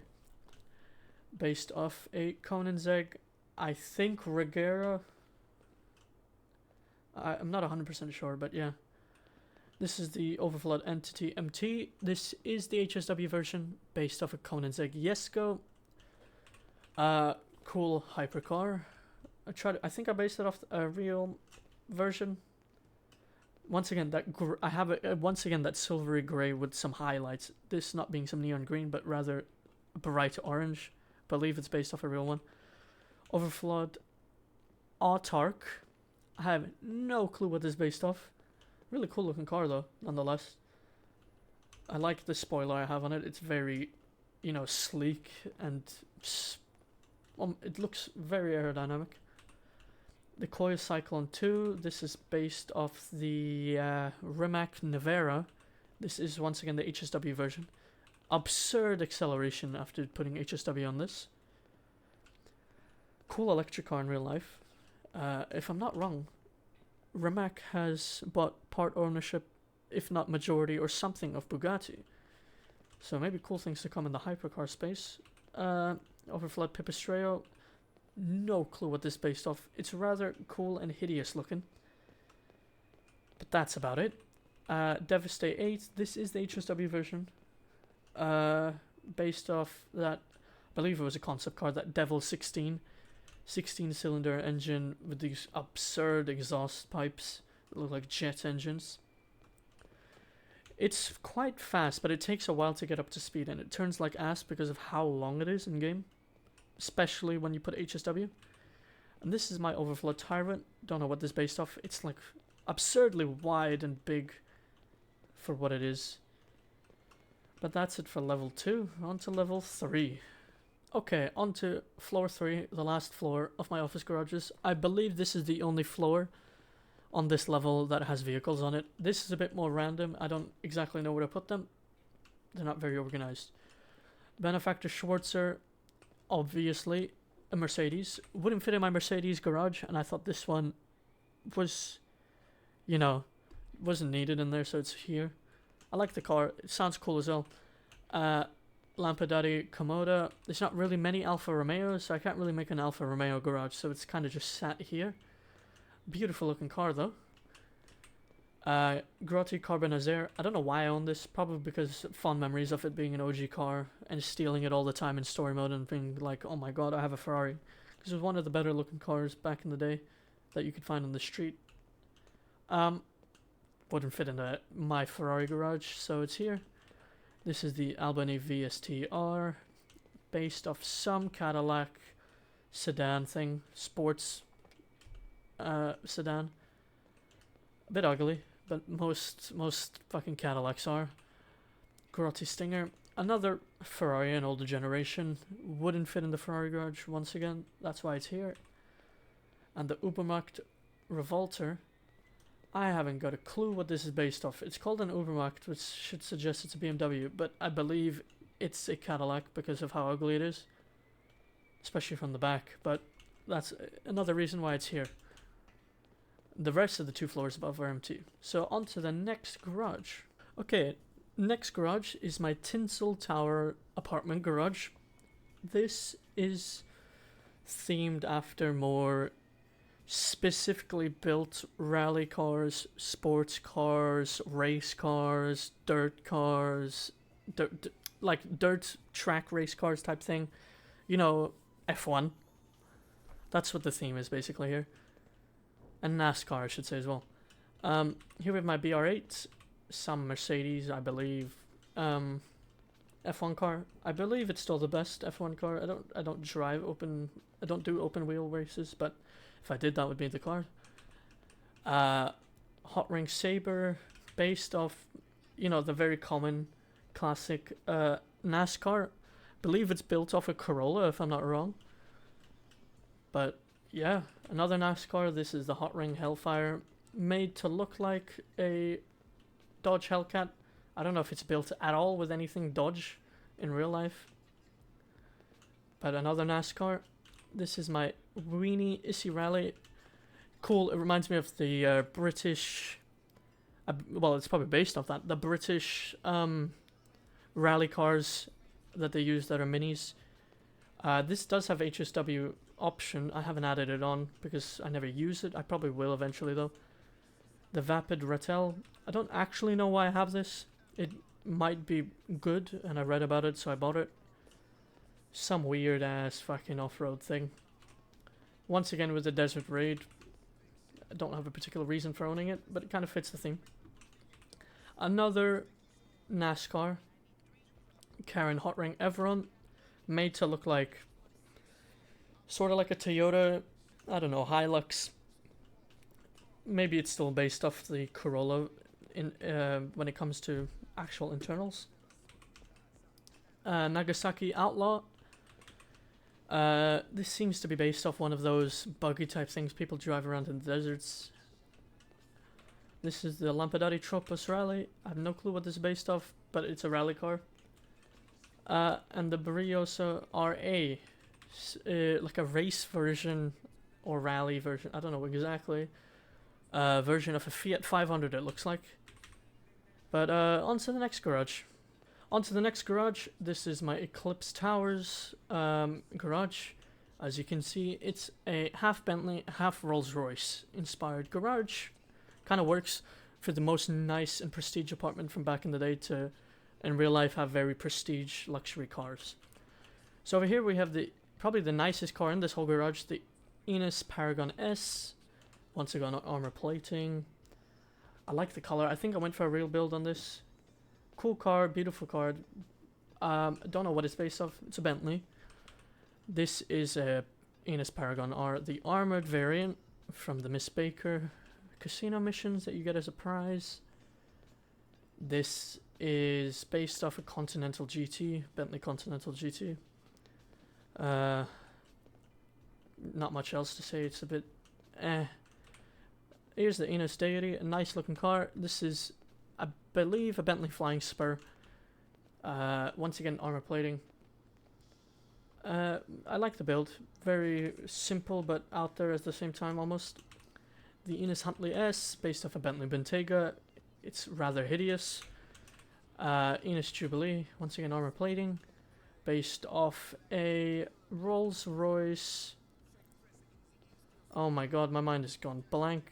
based off a Koenigsegg, I think Regera. I'm not 100% sure, but yeah. This is the Overflood Entity MT. This is the HSW version based off a Koenigsegg Jesko. Cool hypercar. I think I based it off a real version. Once again, that silvery gray with some highlights. This not being some neon green, but rather bright orange. Believe it's based off a real one. Overflood Autark. I have no clue what this is based off. Really cool looking car though, nonetheless. I like the spoiler I have on it. It's very, sleek and it looks very aerodynamic. The Koya Cyclone 2. This is based off the Rimac Nevera. This is once again the HSW version. Absurd acceleration after putting HSW on this. Cool electric car in real life. If I'm not wrong, Rimac has bought part ownership, if not majority or something, of Bugatti. So maybe cool things to come in the hypercar space. Overflood Pipistrello. No clue what this is based off. It's rather cool and hideous looking. But that's about it. Devastate 8. This is the HSW version. Based off that, I believe it was a concept car, that Devil 16. 16-cylinder engine with these absurd exhaust pipes that look like jet engines. It's quite fast, but it takes a while to get up to speed, and it turns like ass because of how long it is in game, especially when you put HSW. And this is my Overflow Tyrant. Don't know what this is based off. It's like absurdly wide and big for what it is. But that's it for level 2. On to level 3. Okay, on to floor 3, the last floor of my office garages. I believe this is the only floor on this level that has vehicles on it. This is a bit more random. I don't exactly know where to put them. They're not very organized. Benefactor Schwarzer, obviously a Mercedes. Wouldn't fit in my Mercedes garage, and I thought this one was, you know, wasn't needed in there, so it's here. I like the car. It sounds cool as well. Lamborghini Komoda. There's not really many Alfa Romeos, so I can't really make an Alfa Romeo garage, so it's kind of just sat here. Beautiful looking car though. Grotti Carbonazere. I don't know why I own this. Probably because fond memories of it being an OG car and stealing it all the time in story mode and being like, oh my god, I have a Ferrari. Because it was one of the better looking cars back in the day that you could find on the street. Wouldn't fit into my Ferrari garage, so it's here. This is the Albany VST-R, based off some Cadillac sedan thing, sports sedan. A bit ugly, but most fucking Cadillacs are. Grotti Stinger, another Ferrari, an older generation, wouldn't fit in the Ferrari garage once again, that's why it's here. And the Ubermacht Revolter, I haven't got a clue what this is based off. It's called an Ubermacht, which should suggest it's a BMW, but I believe it's a Cadillac because of how ugly it is, especially from the back, but that's another reason why it's here. The rest of the 2 floors above are empty. So on to the next garage. Okay, next garage is my Tinsel Tower apartment garage. This is themed after more specifically built rally cars, sports cars, race cars, dirt cars, like dirt track race cars type thing. You know, F1. That's what the theme is basically here. And NASCAR, I should say as well. Here we have my BR8, some Mercedes, I believe. F1 car. I believe it's still the best F1 car. I don't do open wheel races, but if I did, that would be the car. Hot Ring Sabre, based off, you know, the very common classic NASCAR. I believe it's built off a Corolla, if I'm not wrong. But yeah, another NASCAR. This is the Hot Ring Hellfire, made to look like a Dodge Hellcat. I don't know if it's built at all with anything Dodge in real life. But another NASCAR. This is my Weenie Issy Rally. Cool, it reminds me of the British... well, it's probably based off that. The British rally cars that they use that are minis. This does have HSW option. I haven't added it on because I never use it. I probably will eventually though. The Vapid Rattel. I don't actually know why I have this. It might be good and I read about it so I bought it. Some weird ass fucking off-road thing. Once again with the Desert Raid. I don't have a particular reason for owning it, but it kind of fits the theme. Another NASCAR. Karen Hot Ring Everon. Made to look like sort of like a Toyota, I don't know, Hilux. Maybe it's still based off the Corolla in when it comes to actual internals. Nagasaki Outlaw. This seems to be based off one of those buggy type things people drive around in the deserts. This is the Lampadati Tropos Rally. I have no clue what this is based off, but it's a rally car. And the Briosa RA, like a race version or rally version, I don't know exactly, version of a Fiat 500 it looks like. But on to the next garage. This is my Eclipse Towers garage. As you can see, it's a half Bentley, half Rolls-Royce inspired garage. Kind of works for the most nice and prestige apartment from back in the day to, in real life, have very prestige luxury cars. So over here we have probably the nicest car in this whole garage, the Enos Paragon S. Once again, armor plating. I like the color. I think I went for a real build on this. Cool car, beautiful car. Don't know what it's based off. It's a Bentley. This is a Enos Paragon R, the armored variant from the Miss Baker casino missions that you get as a prize. This is based off a Continental GT, Bentley Continental GT. Not much else to say. It's a bit Here's the Enos Deity, a nice looking car. This is, I believe, a Bentley Flying Spur. Once again, armor plating. I like the build. Very simple but out there at the same time almost. The Enos Huntley S, based off a Bentley Bentayga. It's rather hideous. Enos Jubilee, once again armor plating. Based off a Rolls-Royce. Oh my god, my mind has gone blank.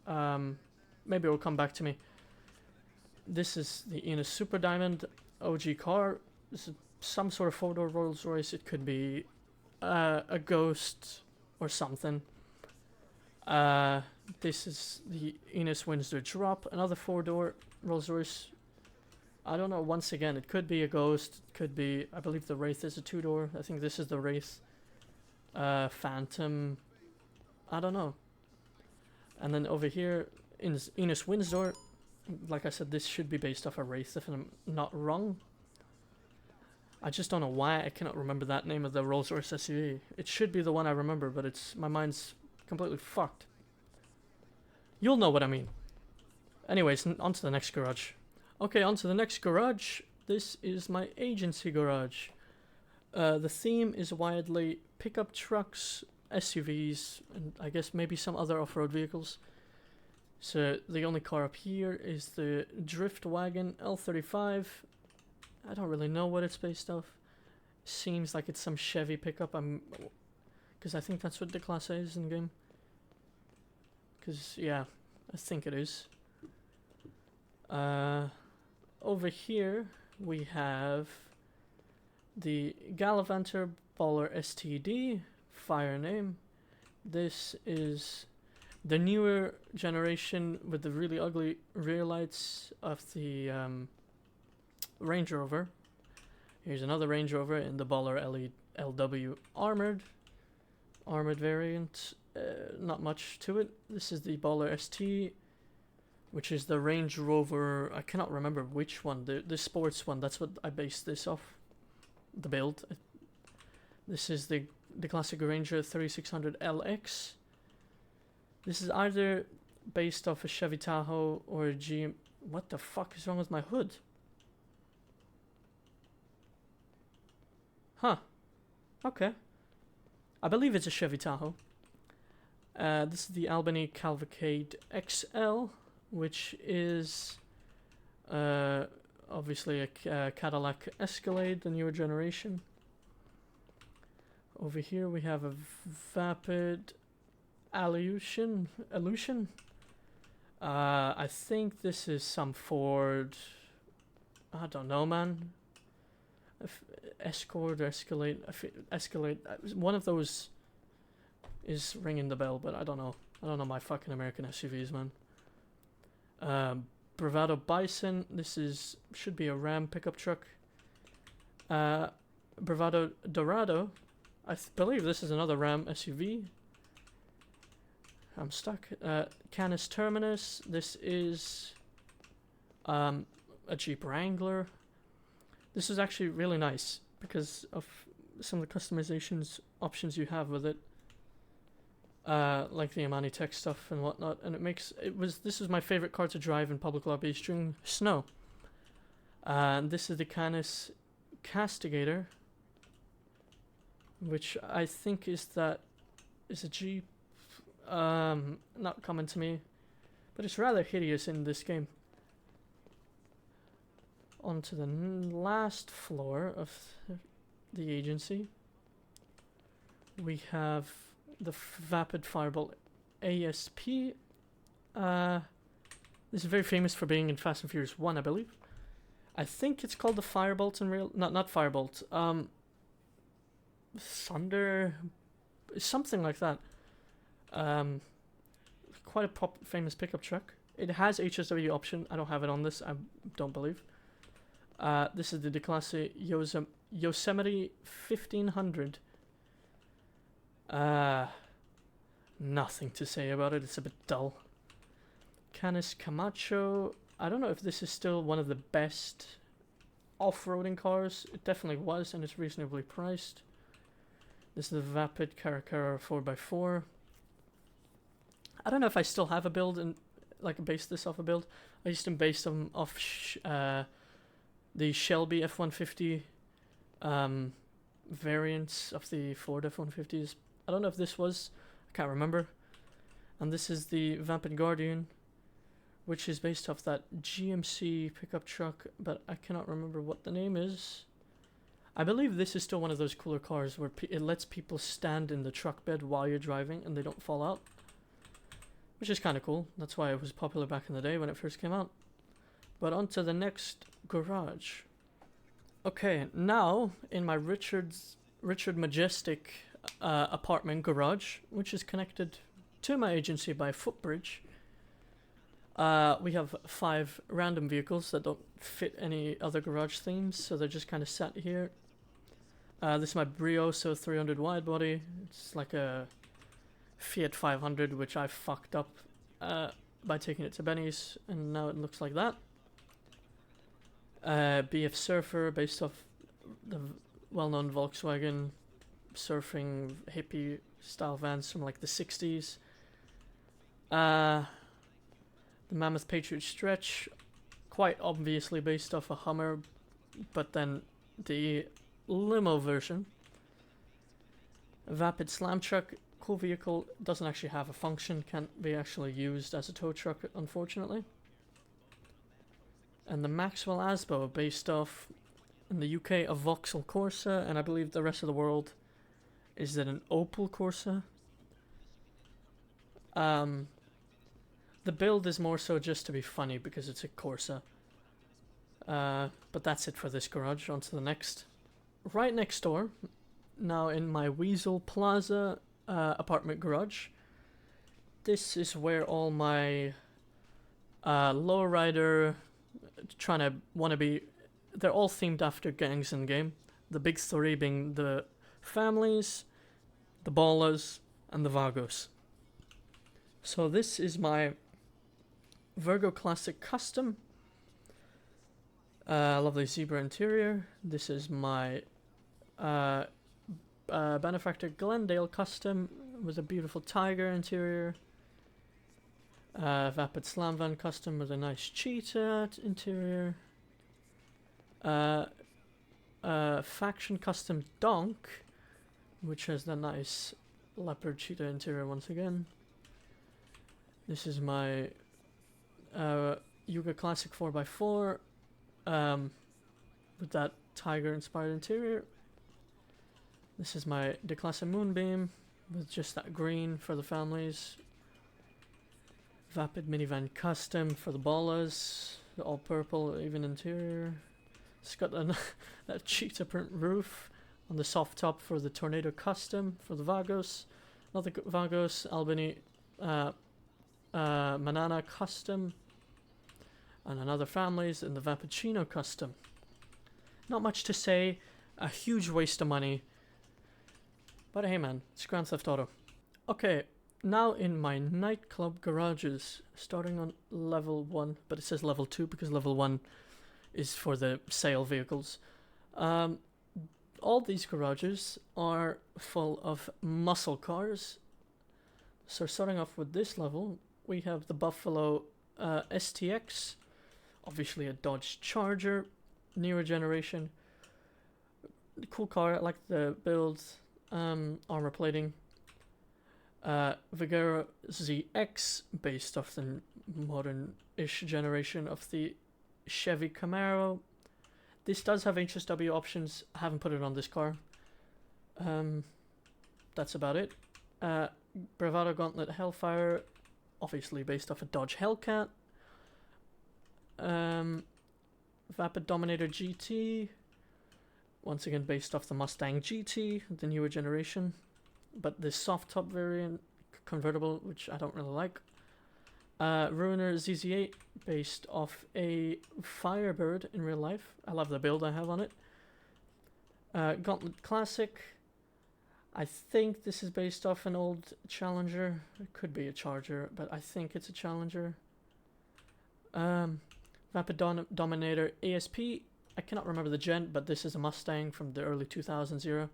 Maybe it will come back to me. This is the Enos Super Diamond OG car. This is some sort of four-door Rolls-Royce. It could be a Ghost or something. This is the Enos Windsor Drop, another four-door Rolls-Royce. I don't know, once again, it could be a Ghost, it could be, I believe the Wraith is a two-door. I think this is the Wraith. Phantom, I don't know. And then over here, in Enos Windsor, like I said, this should be based off a Wraith, if I'm not wrong. I just don't know why I cannot remember that name of the Rolls-Royce SUV. It should be the one I remember, but my mind's completely fucked. You'll know what I mean. Anyways, on to the next garage. Okay, on to the next garage. This is my agency garage. The theme is widely pickup trucks, SUVs, and I guess maybe some other off-road vehicles. So the only car up here is the Drift Wagon L35. I don't really know what it's based off. Seems like it's some Chevy pickup. Because I think that's what the Class A is in the game. Because, yeah, I think it is. Over here, we have the Gallivanter Baller STD, fire name. This is the newer generation with the really ugly rear lights of the Range Rover. Here's another Range Rover in the Baller LW armored variant. Not much to it. This is the Baller ST, which is the Range Rover. I cannot remember which one. The sports one. That's what I based this off. The build. This is the classic Ranger 3600 LX. This is either based off a Chevy Tahoe or a GM. What the fuck is wrong with my hood? Huh. Okay. I believe it's a Chevy Tahoe. This is the Albany Cavalcade XL, which is obviously a Cadillac Escalade, the newer generation. Over here we have a Vapid Illusion. I think this is some Ford. I don't know, man. Escort or Escalade. Escalade. One of those is ringing the bell, but I don't know. I don't know my fucking American SUVs, man. Bravado Bison. This should be a Ram pickup truck. Bravado Dorado. I believe this is another Ram SUV. I'm stuck. Canis Terminus. This is a Jeep Wrangler. This is actually really nice because of some of the customizations options you have with it. Like the Amani Tech stuff and whatnot, and this was my favorite car to drive in public lobbies during snow. And this is the Canis Castigator, which I think is a Jeep. Not coming to me, but it's rather hideous in this game. On to the last floor of the agency, we have the Vapid Fireball ASP. This is very famous for being in Fast and Furious 1, I believe. I think it's called the Firebolt in real... Not Firebolt. Thunder... Something like that. Quite a famous pickup truck. It has HSW option. I don't have it on this, I don't believe. This is the Declasse Yosemite 1500. Nothing to say about it. It's a bit dull. Canis Camacho. I don't know if this is still one of the best off-roading cars. It definitely was, and it's reasonably priced. This is the Vapid Caracara 4x4. I don't know if I still have a build and like base this off a build. I used to base them off the Shelby F-150 variants of the Ford F-150s. I don't know if this was, I can't remember. And this is the Vapid Guardian, which is based off that GMC pickup truck, but I cannot remember what the name is. I believe this is still one of those cooler cars where it lets people stand in the truck bed while you're driving and they don't fall out, which is kind of cool. That's why it was popular back in the day when it first came out. But on to the next garage. Okay, now in my Richard Majestic apartment garage, which is connected to my agency by a footbridge, we have 5 random vehicles that don't fit any other garage themes, so they're just kind of sat here. This is my Brioso 300 wide body. It's like a Fiat 500, which I fucked up by taking it to Benny's, and now it looks like that. BF Surfer, based off the well-known Volkswagen surfing hippie style vans from like the 60s. The Mammoth Patriot Stretch, quite obviously based off a Hummer, but then the limo version. Vapid Slam Truck, cool vehicle, doesn't actually have a function, can't be actually used as a tow truck, unfortunately. And the Maxwell Asbo, based off, in the UK, a Vauxhall Corsa, and I believe the rest of the world is it an Opel Corsa. The build is more so just to be funny because it's a Corsa. But that's it for this garage. On to the next. Right next door, now in my Weasel Plaza apartment garage, this is where all my lowrider they're all themed after gangs in game. The big 3 being the Families, the Ballers, and the Vagos. So this is my Virgo Classic Custom. Lovely zebra interior. This is my Benefactor Glendale Custom with a beautiful tiger interior. Vapid Slam Van Custom with a nice cheetah interior. Faction Custom Donk, which has the nice leopard cheetah interior once again. This is my Yuga Classic 4x4 with that tiger inspired interior. This is my Declasse Moonbeam with just that green for the Families. Vapid Minivan Custom for the Ballers, the all purple even interior. It's got that cheetah print roof on the soft top for the Tornado Custom for the Vagos. Another Vagos Albany Manana Custom, and another Families in the Vappuccino Custom. Not much to say, a huge waste of money, but hey man, it's Grand Theft Auto. Okay, now in my nightclub garages, starting on level 1, but it says level 2 because level 1 is for the sale vehicles. All these garages are full of muscle cars. So starting off with this level, we have the Buffalo STX, obviously a Dodge Charger, newer generation. Cool car, I like the build, armor plating. Vigero ZX, based off the modern-ish generation of the Chevy Camaro. This does have HSW options. I haven't put it on this car. That's about it. Bravado Gauntlet Hellfire, obviously based off a Dodge Hellcat. Vapid Dominator GT, once again based off the Mustang GT, the newer generation, but the soft top variant convertible, which I don't really like. Ruiner ZZ8, based off a Firebird in real life. I love the build I have on it. Gauntlet Classic. I think this is based off an old Challenger. It could be a Charger, but I think it's a Challenger. Vapid Dominator ASP. I cannot remember the gen, but this is a Mustang from the early 2000s era.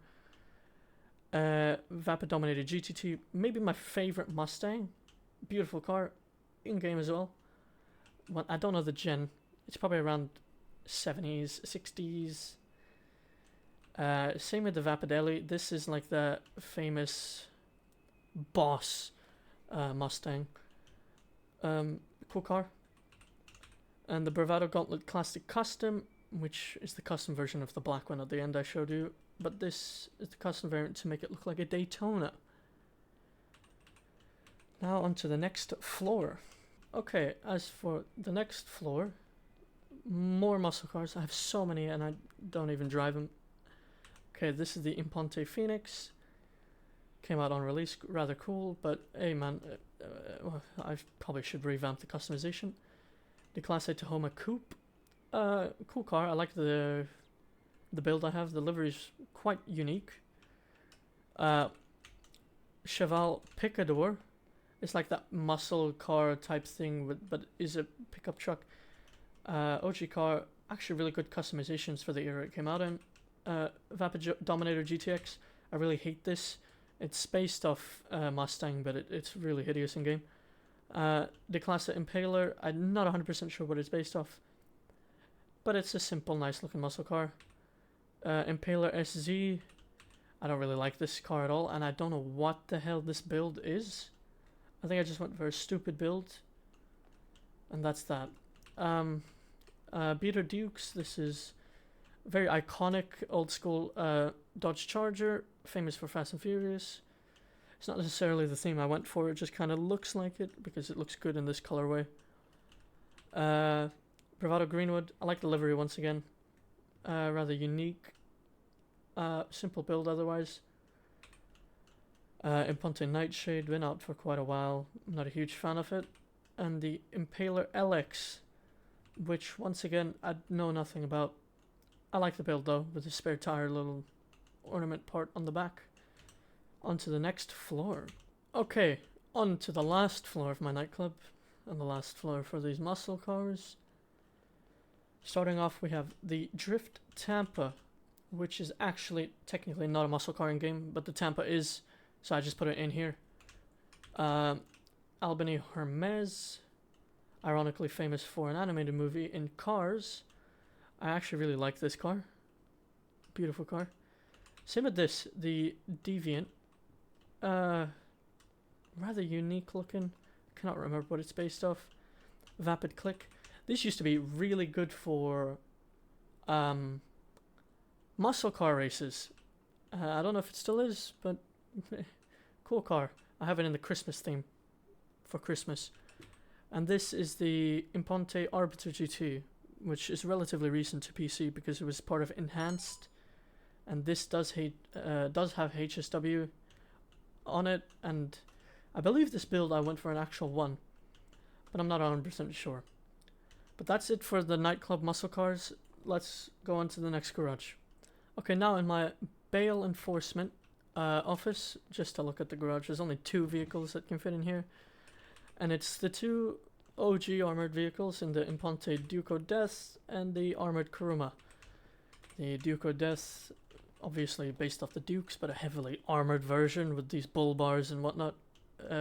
Vapid Dominator GTT, maybe my favorite Mustang, Beautiful car, in game as well. Well, I don't know the gen. It's probably around 70s, 60s. Same with the Vapadelli. This is like the famous boss Mustang. Cool car. And the Bravado Gauntlet Classic Custom, which is the custom version of the black one at the end I showed you. But this is the custom variant to make it look like a Daytona. Now onto the next floor. Okay, as for the next floor, more muscle cars. I have so many and I don't even drive them. Okay, this is the Imponte Phoenix. Came out on release, rather cool, but hey man, I probably should revamp the customization. The Class A Tahoma Coupe. Cool car. I like the build I have. The livery's quite unique. Cheval Picador. It's like that muscle car type thing, but is a pickup truck. OG car. Actually really good customizations for the era it came out in. Vapid Dominator GTX. I really hate this. It's based off Mustang, but it's really hideous in game. The Class A Impaler. I'm not 100% sure what it's based off, but it's a simple, nice looking muscle car. Impaler SZ. I don't really like this car at all, and I don't know what the hell this build is. I think I just went for a stupid build, and that's that. Beater Dukes. This is very iconic, old school Dodge Charger, famous for Fast and Furious. It's not necessarily the theme I went for, it just kind of looks like it because it looks good in this colorway. Bravado Greenwood. I like the livery once again. Rather unique. Simple build otherwise. Imponte Nightshade, been out for quite a while. I'm not a huge fan of it. And the Impaler LX, which once again I know nothing about. I like the build though, with the spare tire little ornament part on the back. On to the next floor. Okay, on to the last floor of my nightclub, and the last floor for these muscle cars. Starting off, we have the Drift Tampa, which is actually technically not a muscle car in game, but the Tampa is, so I just put it in here. Albany Hermes, ironically famous for an animated movie in Cars. I actually really like this car. Beautiful car. Same with this, the Deviant. Rather unique looking. Cannot remember what it's based off. Vapid Click. This used to be really good for muscle car races. I don't know if it still is, but cool car. I have it in the Christmas theme for Christmas. And this is the Imponte Arbiter GT, which is relatively recent to PC because it was part of Enhanced. And this does have HSW on it, and I believe this build I went for an actual one, but I'm not 100% sure. But that's it for the nightclub muscle cars. Let's go on to the next garage. Okay, now in my bail enforcement office, just to look at the garage, there's only 2 vehicles that can fit in here, and it's the 2 OG armored vehicles in the Imponte Duco Death and the armored Kuruma. The Duco Death, obviously based off the Dukes, but a heavily armored version with these bull bars and whatnot,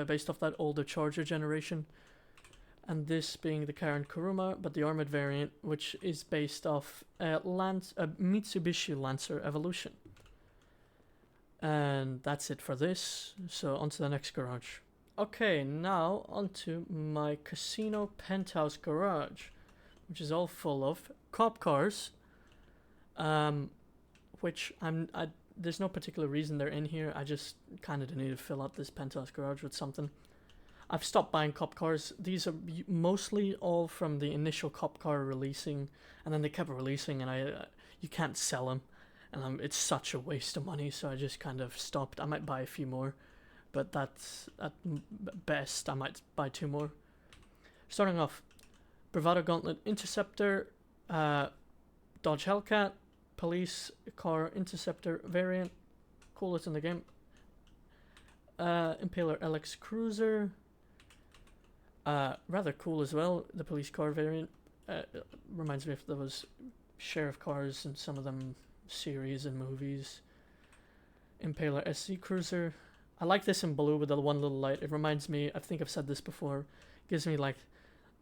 based off that older Charger generation. And this being the current Kuruma, but the armored variant, which is based off a Mitsubishi Lancer Evolution. And that's it for this, so on to the next garage. Okay, now onto my casino penthouse garage, which is all full of cop cars. Which there's no particular reason they're in here. I just kind of need to fill out this penthouse garage with something. I've stopped buying cop cars. These are mostly all from the initial cop car releasing, and then they kept releasing, and you can't sell them, and it's such a waste of money. So I just kind of stopped. I might buy a few more, but that's at best I might buy 2 more. Starting off, Bravado Gauntlet Interceptor, Dodge Hellcat. Police car Interceptor variant, coolest in the game. Impaler LX Cruiser, rather cool as well. The police car variant reminds me of those sheriff cars in some of them series and movies. Impaler SC Cruiser, I like this in blue with the one little light. It reminds me, I think I've said this before, gives me like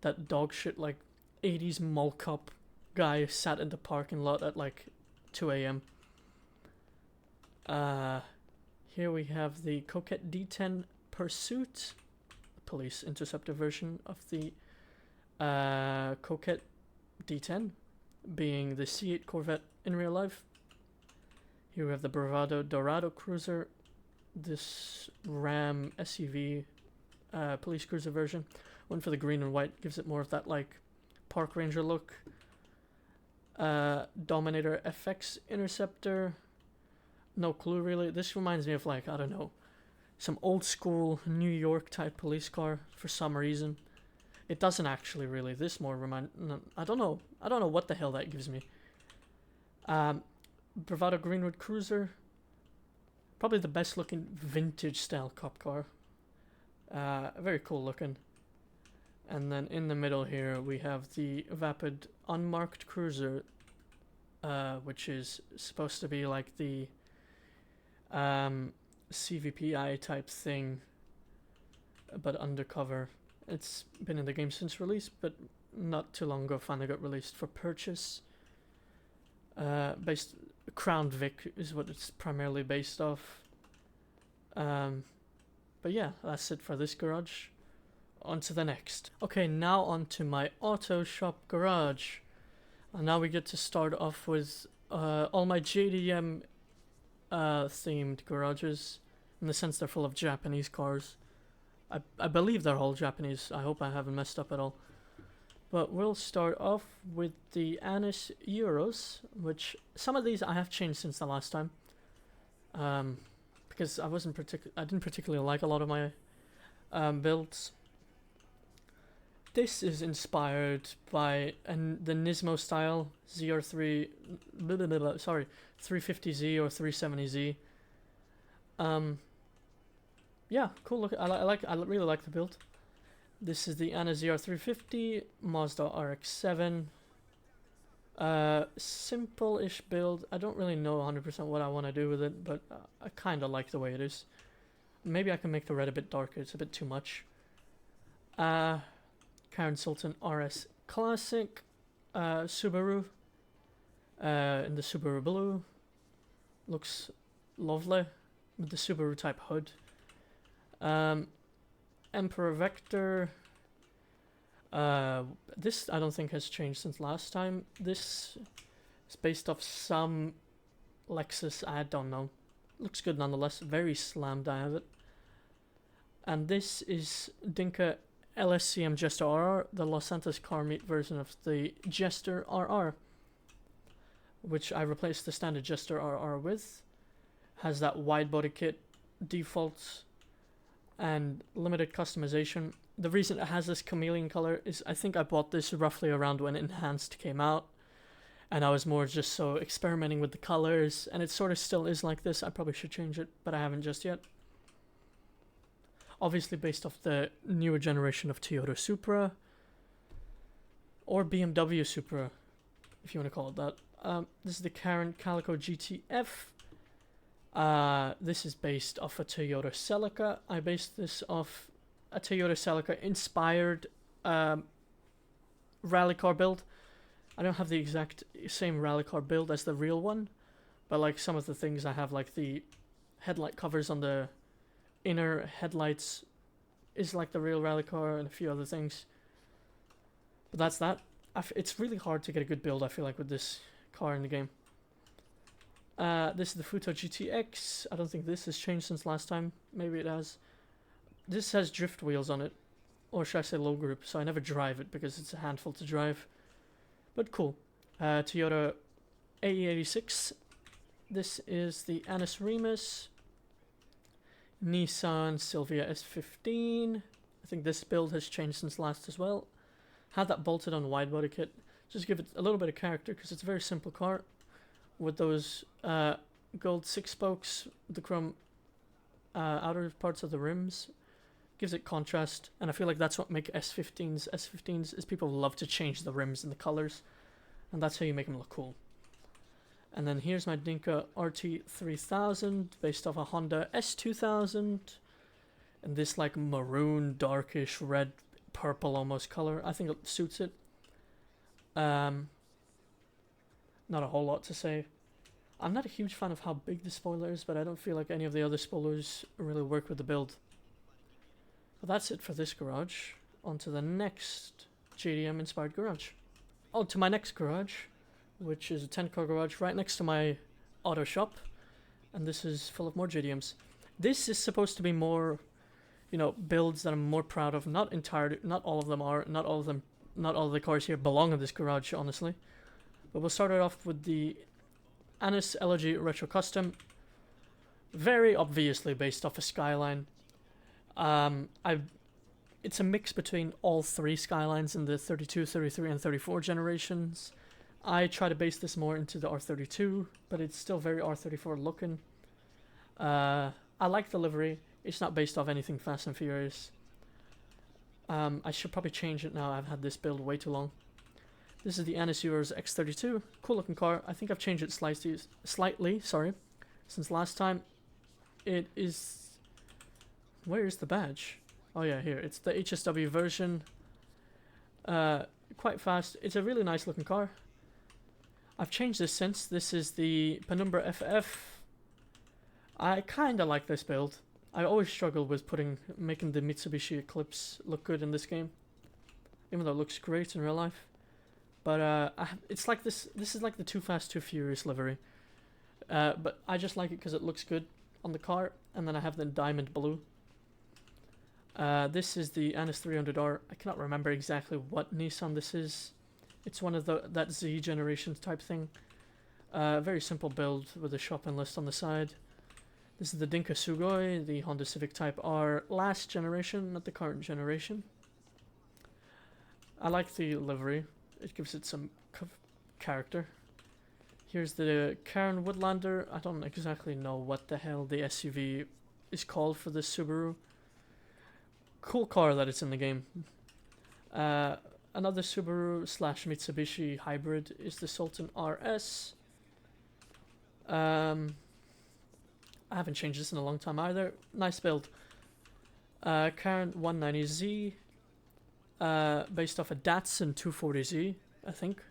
that dog shit like 80s mall cop guy sat in the parking lot at like 2 a.m. Here we have the Coquette D10 Pursuit, police interceptor version of the Coquette D10, being the C8 Corvette in real life. Here we have the Bravado Dorado Cruiser, this Ram SUV police cruiser version. One for the green and white, gives it more of that like park ranger look. Dominator FX Interceptor, no clue really. This reminds me of like, I don't know, some old school New York type police car for some reason. It doesn't actually really. This more remind. No, I don't know what the hell that gives me. Bravado Greenwood Cruiser, probably the best looking vintage style cop car. Very cool looking. And then in the middle here we have the Vapid Unmarked Cruiser, which is supposed to be like the CVPI type thing, but undercover. It's been in the game since release, but not too long ago finally got released for purchase. Based Crown Vic is what it's primarily based off. But yeah, that's it for this garage. On to the next. Okay, now on to my auto shop garage. And now we get to start off with all my JDM themed garages, in the sense they're full of Japanese cars. I believe they're all Japanese. I hope I haven't messed up at all. But we'll start off with the Anis Euros, which some of these I have changed since the last time. Because I didn't particularly like a lot of my builds. This is inspired by the Nismo style ZR3, 350Z or 370Z. Yeah, cool look. I really like the build. This is the Anna ZR350 Mazda RX-7. Simple-ish build. I don't really know 100% what I want to do with it, but I kind of like the way it is. Maybe I can make the red a bit darker. It's a bit too much. Karen Sultan RS Classic Subaru in the Subaru Blue. Looks lovely with the Subaru type hood. Emperor Vector. This I don't think has changed since last time. This is based off some Lexus, I don't know. Looks good nonetheless. Very slammed, I have it. And this is Dinka LSCM Jester RR, the Los Santos car meet version of the Jester RR, which I replaced the standard Jester RR with. Has that wide body kit, defaults, and limited customization. The reason it has this chameleon color is I think I bought this roughly around when Enhanced came out, and I was more just so experimenting with the colors, and it sort of still is like this. I probably should change it, but I haven't just yet. Obviously based off the newer generation of Toyota Supra, or BMW Supra, if you want to call it that. This is the Karen Calico GTF. This is based off a Toyota Celica. I based this off a Toyota Celica inspired rally car build. I don't have the exact same rally car build as the real one, but like some of the things I have, like the headlight covers on the inner headlights is like the real rally car, and a few other things. But that's that. It's really hard to get a good build, I feel like, with this car in the game. This is the Futo GTX. I don't think this has changed since last time. Maybe it has. This has drift wheels on it, or should I say low grip, so I never drive it because it's a handful to drive. But cool. Toyota AE86. This is the Anis Remus. Nissan Silvia S15. I think this build has changed since last as well. Had that bolted on wide body kit. Just give it a little bit of character because it's a very simple car with those gold 6 spokes, the chrome outer parts of the rims. Gives it contrast, and I feel like that's what makes S15s. S15s is people love to change the rims and the colors, and that's how you make them look cool. And then here's my Dinka RT3000 based off a Honda S2000. And this like maroon, darkish, red, purple almost color. I think it suits it. Not a whole lot to say. I'm not a huge fan of how big the spoiler is, but I don't feel like any of the other spoilers really work with the build. But that's it for this garage. On to the next JDM inspired garage. On to my next garage, which is a 10-car garage right next to my auto shop. And this is full of more JDMs. This is supposed to be more, you know, builds that I'm more proud of. Not all of them are. Not all of the cars here belong in this garage, honestly. But we'll start it off with the Anis Elegy Retro Custom. Very obviously based off a Skyline. It's a mix between all three Skylines in the 32, 33, and 34 generations. I try to base this more into the R32, but it's still very R34 looking. I like the livery. It's not based off anything Fast and Furious. I should probably change it now. I've had this build way too long. This is the Anis Euros X32. Cool looking car. I think I've changed it slightly, since last time. It is... Where is the badge? Oh yeah, here. It's the HSW version. Quite fast. It's a really nice looking car. I've changed this since. This is the Penumbra FF. I kinda like this build. I always struggle with making the Mitsubishi Eclipse look good in this game. Even though it looks great in real life. But it's like this is like the Too Fast, Too Furious livery. But I just like it because it looks good on the car. And then I have the diamond blue. This is the Anis 300R. I cannot remember exactly what Nissan this is. It's one of that Z generation type thing. Very simple build with a shopping list on the side. This is the Dinka Sugoi, the Honda Civic Type R last generation, not the current generation. I like the livery. It gives it some character. Here's the Karen Woodlander. I don't exactly know what the hell the SUV is called for this Subaru. Cool car that it's in the game. Another Subaru / Mitsubishi hybrid is the Sultan RS. I haven't changed this in a long time either. Nice build. Karen 190Z. Based off a Datsun 240Z, I think.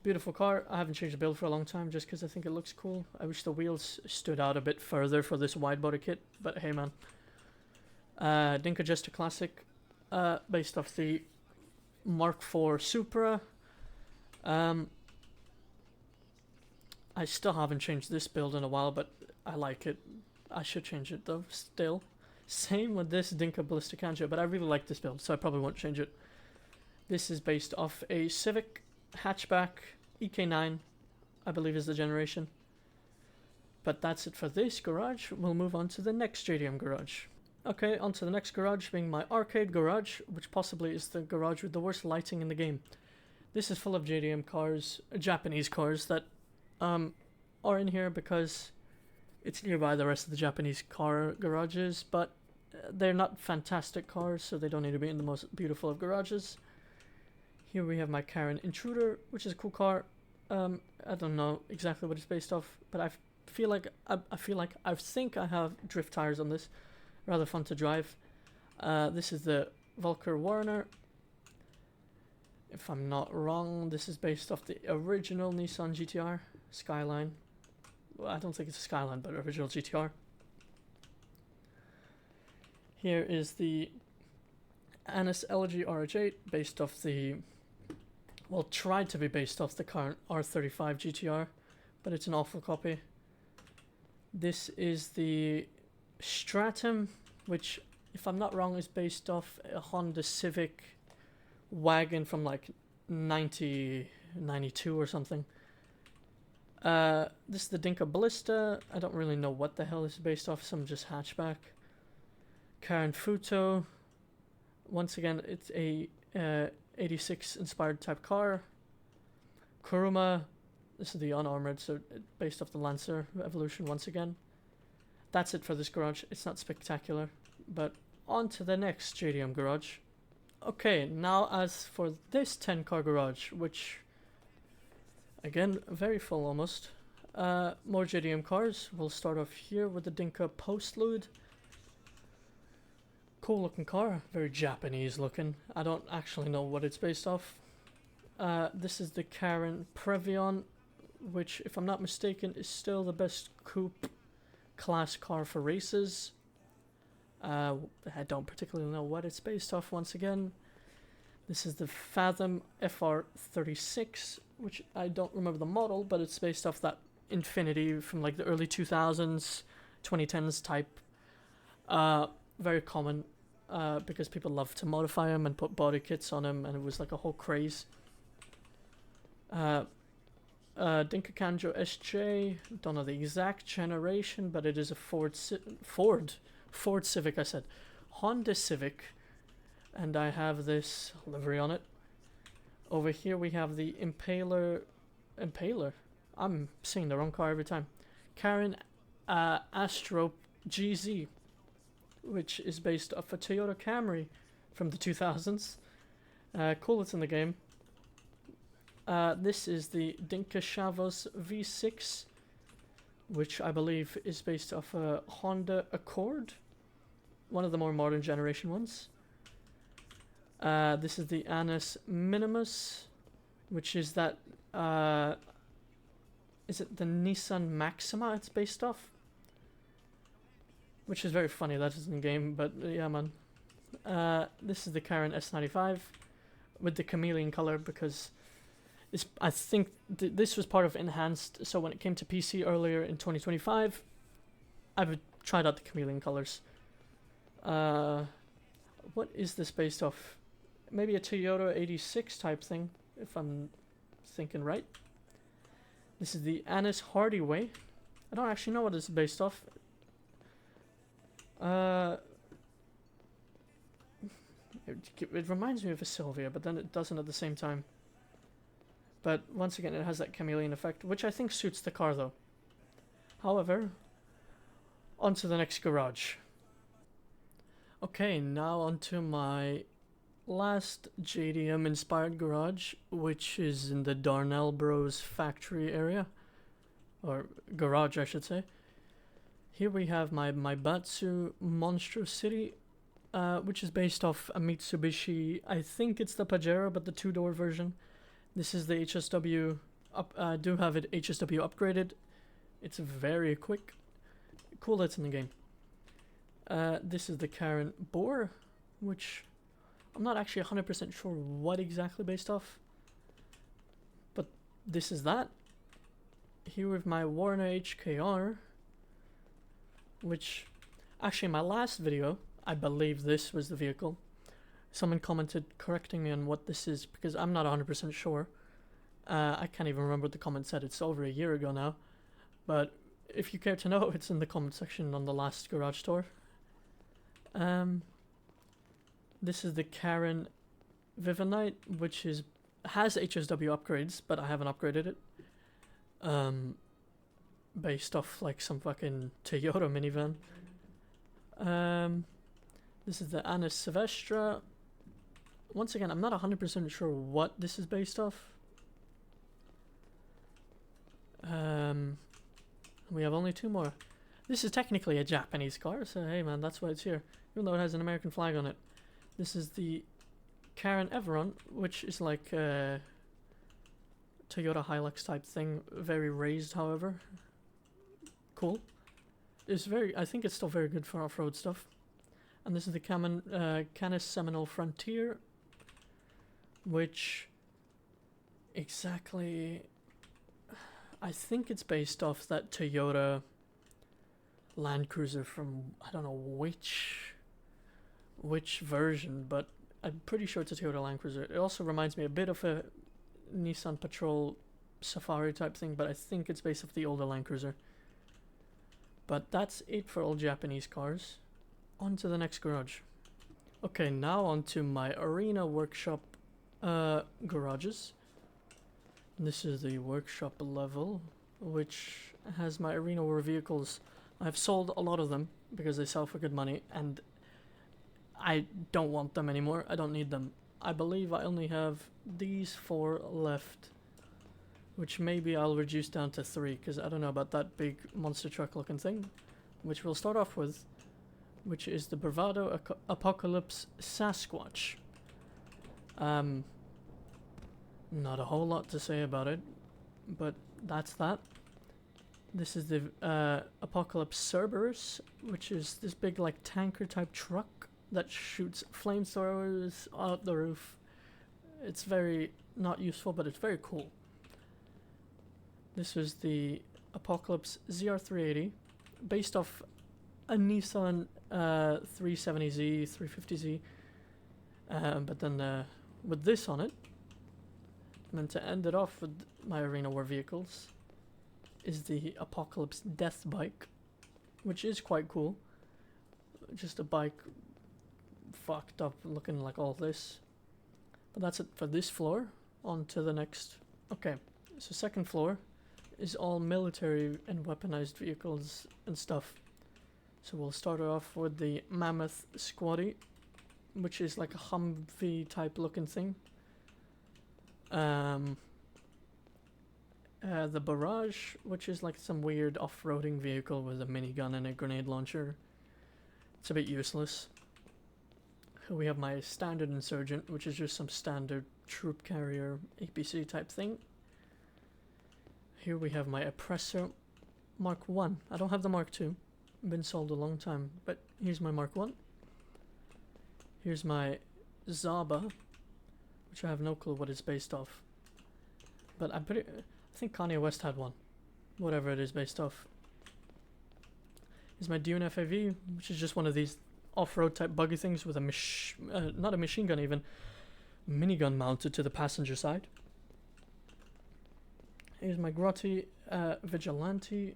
Beautiful car. I haven't changed the build for a long time just because I think it looks cool. I wish the wheels stood out a bit further for this wide body kit, but hey man. Dinka Jester Classic, based off the Mark IV Supra. I still haven't changed this build in a while, but I like it. I should change it though, still. Same with this Dinka Ballistic Anja, but I really like this build, so I probably won't change it. This is based off a Civic hatchback EK9, I believe is the generation. But that's it for this garage. We'll move on to the next JDM garage. Okay, on to the next garage, being my arcade garage, which possibly is the garage with the worst lighting in the game. This is full of JDM cars, Japanese cars, that are in here because it's nearby the rest of the Japanese car garages, but they're not fantastic cars, so they don't need to be in the most beautiful of garages. Here we have my Karen Intruder, which is a cool car. I don't know exactly what it's based off, but I think I have drift tires on this. Rather fun to drive. This is the Volker Warner. If I'm not wrong, this is based off the original Nissan GTR Skyline. Well, I don't think it's a Skyline, but original GTR. Here is the Anis Elegy RH8, based off the... Well, tried to be based off the current R35 GTR, but it's an awful copy. This is the Stratum, which, if I'm not wrong, is based off a Honda Civic wagon from like 92 or something. This is the Dinka Ballista. I don't really know what the hell this is based off, some just hatchback. Karen Futo. Once again, it's a 86 inspired type car. Kuruma. This is the unarmored, so based off the Lancer Evolution once again. That's it for this garage. It's not spectacular, but on to the next JDM garage. Okay, now as for this 10-car garage, which, again, very full almost. More JDM cars. We'll start off here with the Dinka Postlude. Cool looking car, very Japanese looking. I don't actually know what it's based off. This is the Karen Previon, which, if I'm not mistaken, is still the best coupe class car for races. I don't particularly know what it's based off once again. This is the Fathom FR36, which I don't remember the model, but it's based off that Infinity from like the early 2000s, 2010s type. Very common because people love to modify them and put body kits on them, and it was like a whole craze. Dinka Kanjo SJ, don't know the exact generation, but it is a Ford Civic, I said. Honda Civic, and I have this livery on it. Over here we have the Impaler, I'm saying the wrong car every time. Karen Astro GZ, which is based off a Toyota Camry from the 2000s. Cool, it's in the game. This is the Dinka Chavos V6, which I believe is based off a Honda Accord, one of the more modern generation ones. This is the Annis Minimus, which is that, is it the Nissan Maxima it's based off? Which is very funny, that is in the game, but yeah, man. This is the Karen S95 with the chameleon color, because I think this was part of Enhanced, so when it came to PC earlier in 2025, I would try out the chameleon colors. What is this based off? Maybe a Toyota 86 type thing, if I'm thinking right. This is the Annis Hardyway. I don't actually know what this is based off. It reminds me of a Sylvia, but then it doesn't at the same time. But once again, it has that chameleon effect, which I think suits the car though. However, on to the next garage. Okay, now onto my last JDM inspired garage, which is in the Darnell Bros factory area, or garage I should say. Here we have my Batsu Monstro City, which is based off a Mitsubishi, I think it's the Pajero, but the two-door version. This is the HSW, I do have it HSW upgraded. It's very quick. Cool, that's in the game. This is the Karen Boar, which I'm not actually 100% sure what exactly based off, but this is that. Here with my Warner HKR, which actually in my last video, I believe this was the vehicle. Someone commented correcting me on what this is, because I'm not 100% sure. I can't even remember what the comment said. It's over a year ago now. But if you care to know, it's in the comment section on the last garage tour. This is the Karen Vivanite, which has HSW upgrades, but I haven't upgraded it. Based off like some fucking Toyota minivan. This is the Annis Silvestra. Once again, I'm not 100% sure what this is based off. We have only two more. This is technically a Japanese car, so hey man, that's why it's here. Even though it has an American flag on it. This is the Karen Everon, which is like a Toyota Hilux type thing. Very raised, however. Cool. It's I think it's still very good for off-road stuff. And this is the Canis Seminole Frontier, which exactly, I think it's based off that Toyota Land Cruiser from, I don't know which version, but I'm pretty sure it's a Toyota Land Cruiser. It also reminds me a bit of a Nissan Patrol Safari type thing, but I think it's based off the older Land Cruiser. But that's it for all Japanese cars. On to the next garage. Okay, now on to my Arena Workshop garages. This is the workshop level, which has my Arena War vehicles. I've sold a lot of them because they sell for good money, and I don't want them anymore. I don't need them. I believe I only have these 4 left. which maybe I'll reduce down to 3, because I don't know about that big monster truck looking thing, which we'll start off with, which is the Bravado Apocalypse Sasquatch. Not a whole lot to say about it, but that's that. This is the Apocalypse Cerberus, which is this big like tanker type truck that shoots flamethrowers out the roof. It's very not useful, but it's very cool. This was the Apocalypse ZR380, based off a Nissan 370Z, 350Z, but then with this on it. And then to end it off with my Arena War vehicles is the Apocalypse Death Bike, which is quite cool. Just a bike fucked up looking like all this. But that's it for this floor. On to the next. Okay, so second floor is all military and weaponized vehicles and stuff. So we'll start off with the Mammoth Squatty, which is like a Humvee type looking thing. The Barrage, which is like some weird off-roading vehicle with a minigun and a grenade launcher. It's a bit useless. We have my Standard Insurgent, which is just some standard troop carrier APC type thing. Here we have my Oppressor Mark 1. I don't have the Mark 2. Been sold a long time, but here's my Mark 1. Here's my Zaba, which I have no clue what it's based off. But I think Kanye West had one. Whatever it is based off. Here's my Dune FAV, which is just one of these off-road type buggy things with a not a machine gun even, minigun mounted to the passenger side. Here's my Grotti Vigilante,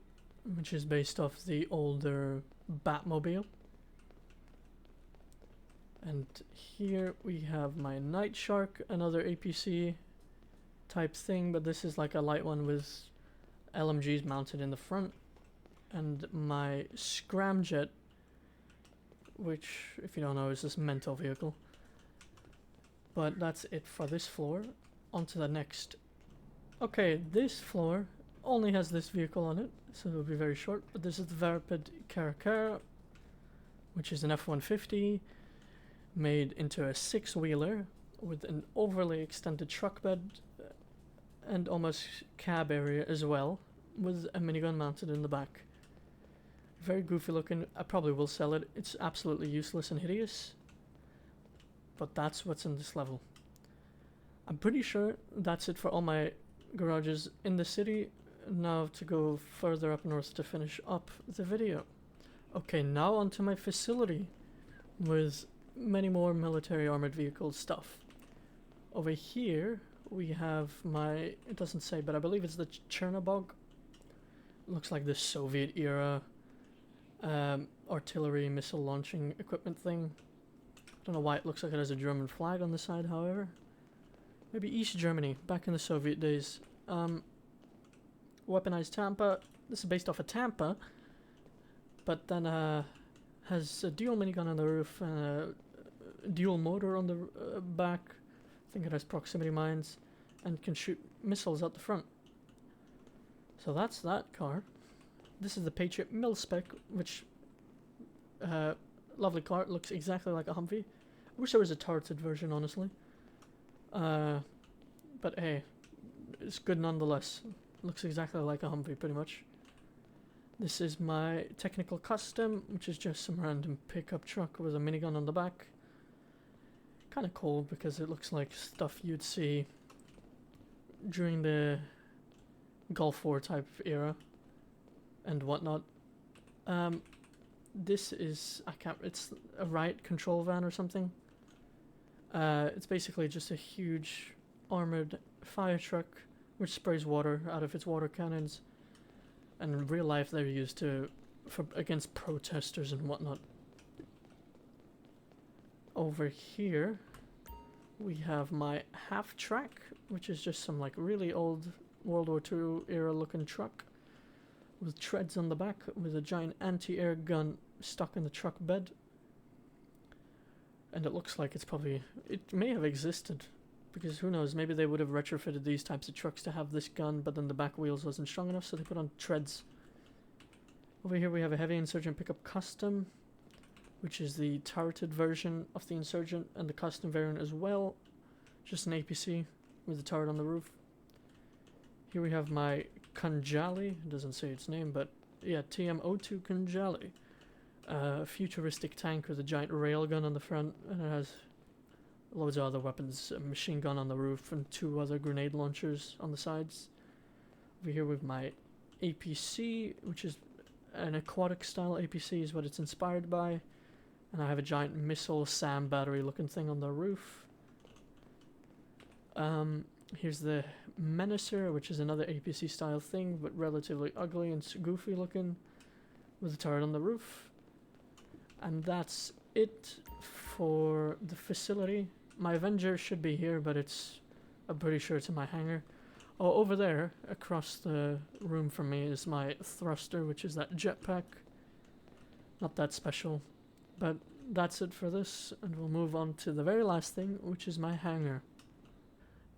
which is based off the older Batmobile. And here we have my Night Shark, another APC type thing, but this is like a light one with LMGs mounted in the front. And my Scramjet, which, if you don't know, is this mental vehicle. But that's it for this floor. On to the next. Okay, this floor only has this vehicle on it, so it'll be very short. But this is the Variped Caracara, which is an F-150 made into a 6-wheeler with an overly extended truck bed and almost cab area as well, with a minigun mounted in the back. Very goofy looking. I probably will sell it. It's absolutely useless and hideous, but that's what's in this level. I'm pretty sure that's it for all my garages in the city. Now to go further up north to finish up the video. Okay, now onto my facility with many more military armored vehicle stuff. Over here we have my, it doesn't say, but I believe it's the Chernobog. Looks like the Soviet era artillery missile launching equipment thing. Don't know why it looks like it has a German flag on the side, however. Maybe East Germany, back in the Soviet days. Weaponized Tampa. This is based off a Tampa, but then has a dual minigun on the roof and a dual motor on the back. I think it has proximity mines and can shoot missiles out the front. So that's that car. This is the Patriot Mil-Spec, which lovely car. It looks exactly like a Humvee. I wish there was a turreted version, honestly. But hey, it's good nonetheless. Looks exactly like a Humvee, pretty much. This is my Technical Custom, which is just some random pickup truck with a minigun on the back. Kind of cool because it looks like stuff you'd see during the Gulf War type era and whatnot. This is, it's a riot control van or something. It's basically just a huge armored fire truck which sprays water out of its water cannons, and in real life they're used against protesters and whatnot. Over here we have my half-track, which is just some like really old World War II era looking truck with treads on the back with a giant anti-air gun stuck in the truck bed. And it looks like it may have existed because who knows, maybe they would have retrofitted these types of trucks to have this gun, but then the back wheels wasn't strong enough, so they put on treads. Over here we have a heavy Insurgent pickup custom, which is the turreted version of the Insurgent, and the custom variant as well, just an APC with a turret on the roof. Here we have my Kanjali, it doesn't say its name, but yeah, TM02 Kanjali. A futuristic tank with a giant railgun on the front, and it has loads of other weapons, a machine gun on the roof and 2 other grenade launchers on the sides. Over here with my APC, which is an aquatic style APC is what it's inspired by, and I have a giant missile SAM battery looking thing on the roof. Here's the Menacer, which is another APC style thing, but relatively ugly and goofy looking, with a turret on the roof. And that's it for the facility. My Avenger should be here, but I'm pretty sure it's in my hangar. Oh, over there, across the room from me, is my thruster, which is that jetpack. Not that special, but that's it for this, and we'll move on to the very last thing, which is my hangar.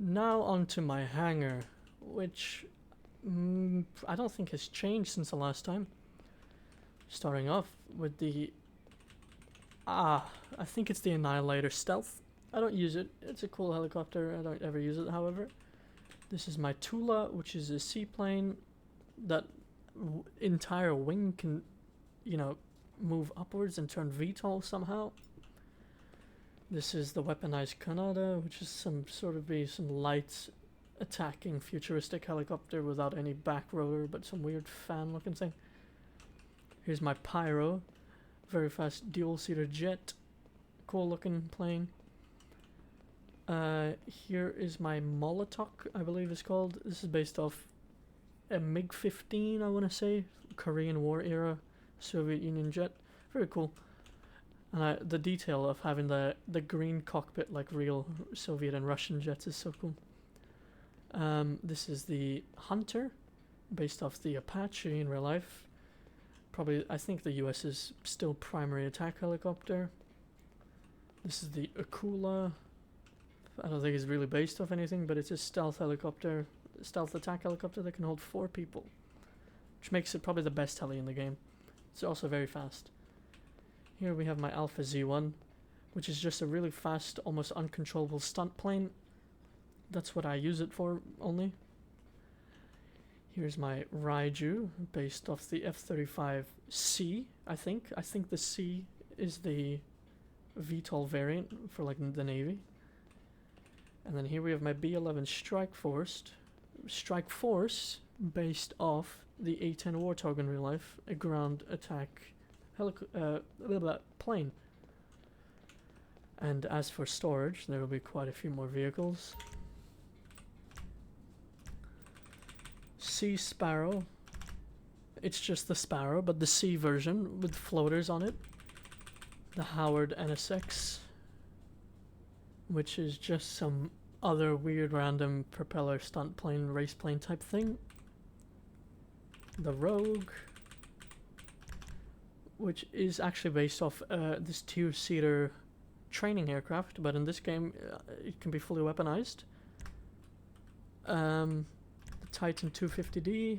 Now on to my hangar, which I don't think has changed since the last time. Starting off with the I think it's the Annihilator Stealth. I don't use it. It's a cool helicopter. I don't ever use it, however. This is my Tula, which is a seaplane that entire wing can, move upwards and turn VTOL somehow. This is the weaponized Kanada, which is some light attacking futuristic helicopter without any back rotor, but some weird fan looking thing. Here's my Pyro. Very fast dual-seater jet. Cool looking plane. Here is my Molotov, I believe it's called. This is based off a MiG-15, I want to say. Korean War era Soviet Union jet. Very cool. And the detail of having the green cockpit like real Soviet and Russian jets is so cool. This is the Hunter, based off the Apache in real life. I think the US's still primary attack helicopter. This is the Akula. I don't think it's really based off anything, but it's a stealth attack helicopter that can hold 4 people, which makes it probably the best heli in the game. It's also very fast. Here we have my Alpha Z1, which is just a really fast, almost uncontrollable stunt plane. That's what I use it for only. Here's my Raiju, based off the F-35C, I think. I think the C is the VTOL variant for the Navy. And then here we have my B-11 Strike Force, based off the A-10 Warthog in real life, a ground attack plane. And as for storage, there will be quite a few more vehicles. Sea Sparrow. It's just the Sparrow, but the C version with floaters on it. The Howard NSX, which is just some other weird random propeller stunt plane, race plane type thing. The Rogue, which is actually based off this 2-seater training aircraft, but in this game it can be fully weaponized. The Titan 250D,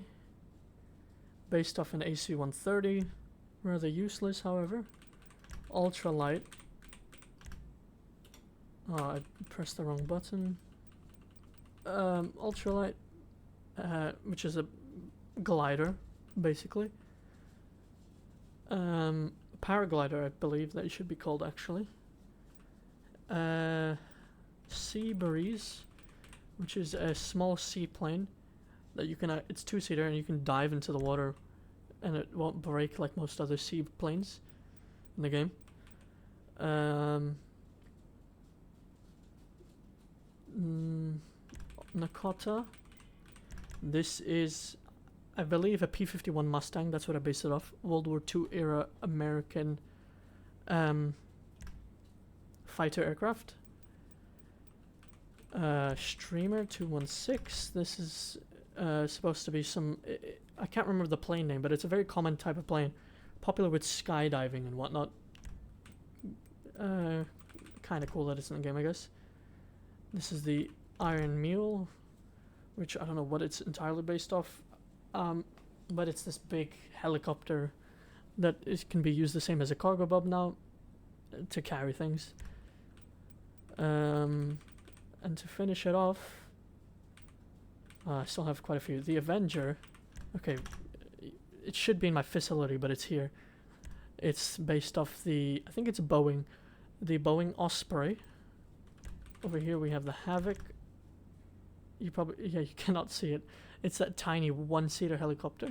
based off an AC-130, rather useless, however. Ultralight. Oh, I pressed the wrong button. Ultralight, which is a glider, basically. Paraglider, I believe that it should be called, actually. Sea Breeze, which is a small seaplane that you can, it's 2-seater and you can dive into the water and it won't break like most other seaplanes in the game. Nakota. This is, I believe, a P-51 Mustang. That's what I based it off. World War II era American fighter aircraft. Streamer 216. This is supposed to be some, I can't remember the plane name, but it's a very common type of plane, popular with skydiving and whatnot. Kind of cool that it's in the game, I guess. This is the Iron Mule, which I don't know what it's entirely based off, but it's this big helicopter that can be used the same as a cargo bob now to carry things. And to finish it off, I still have quite a few. The Avenger, okay, it should be in my facility, but it's here. It's based off the, I think it's Boeing, the Boeing Osprey. Over here we have the Havoc. You cannot see it. It's that tiny one-seater helicopter.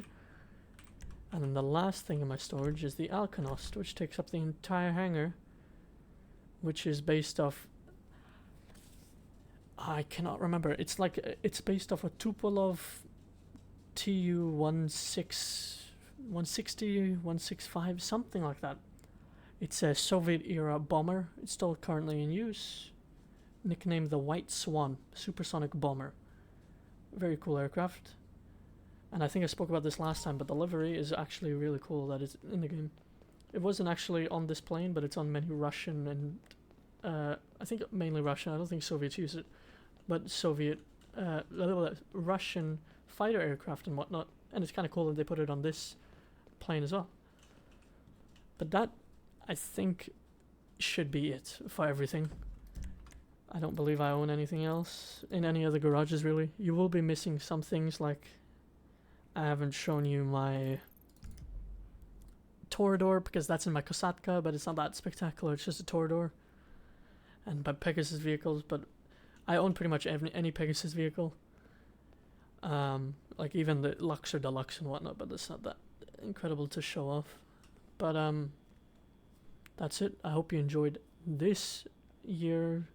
And then the last thing in my storage is the Alkonost, which takes up the entire hangar, which is based off, I cannot remember. It's like, it's based off a Tupolev Tu-160, 165, something like that. It's a Soviet-era bomber. It's still currently in use. Nicknamed the White Swan, supersonic bomber. Very cool aircraft. And I think I spoke about this last time, but the livery is actually really cool that it's in the game. It wasn't actually on this plane, but it's on many Russian and I think mainly Russian. I don't think Soviets use it, but Soviet, Russian fighter aircraft and whatnot. And it's kind of cool that they put it on this plane as well. But that, I think, should be it for everything. I don't believe I own anything else in any other garages, really. You will be missing some things, like I haven't shown you my Torador because that's in my Kosatka, but it's not that spectacular. It's just a Torador. And my Pegasus vehicles, but I own pretty much any Pegasus vehicle. Like even the Luxor Deluxe and whatnot, but it's not that incredible to show off. But that's it. I hope you enjoyed this year.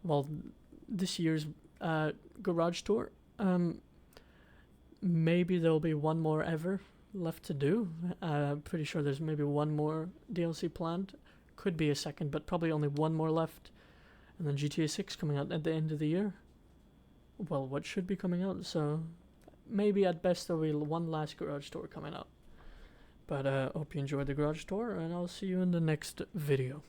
Well, this year's garage tour. Maybe there'll be one more ever left to do. Pretty sure there's maybe one more DLC planned. Could be a second, but probably only one more left. And then GTA 6 coming out at the end of the year. Well, what should be coming out, so maybe at best there'll be one last garage tour coming out. But hope you enjoyed the garage tour, and I'll see you in the next video.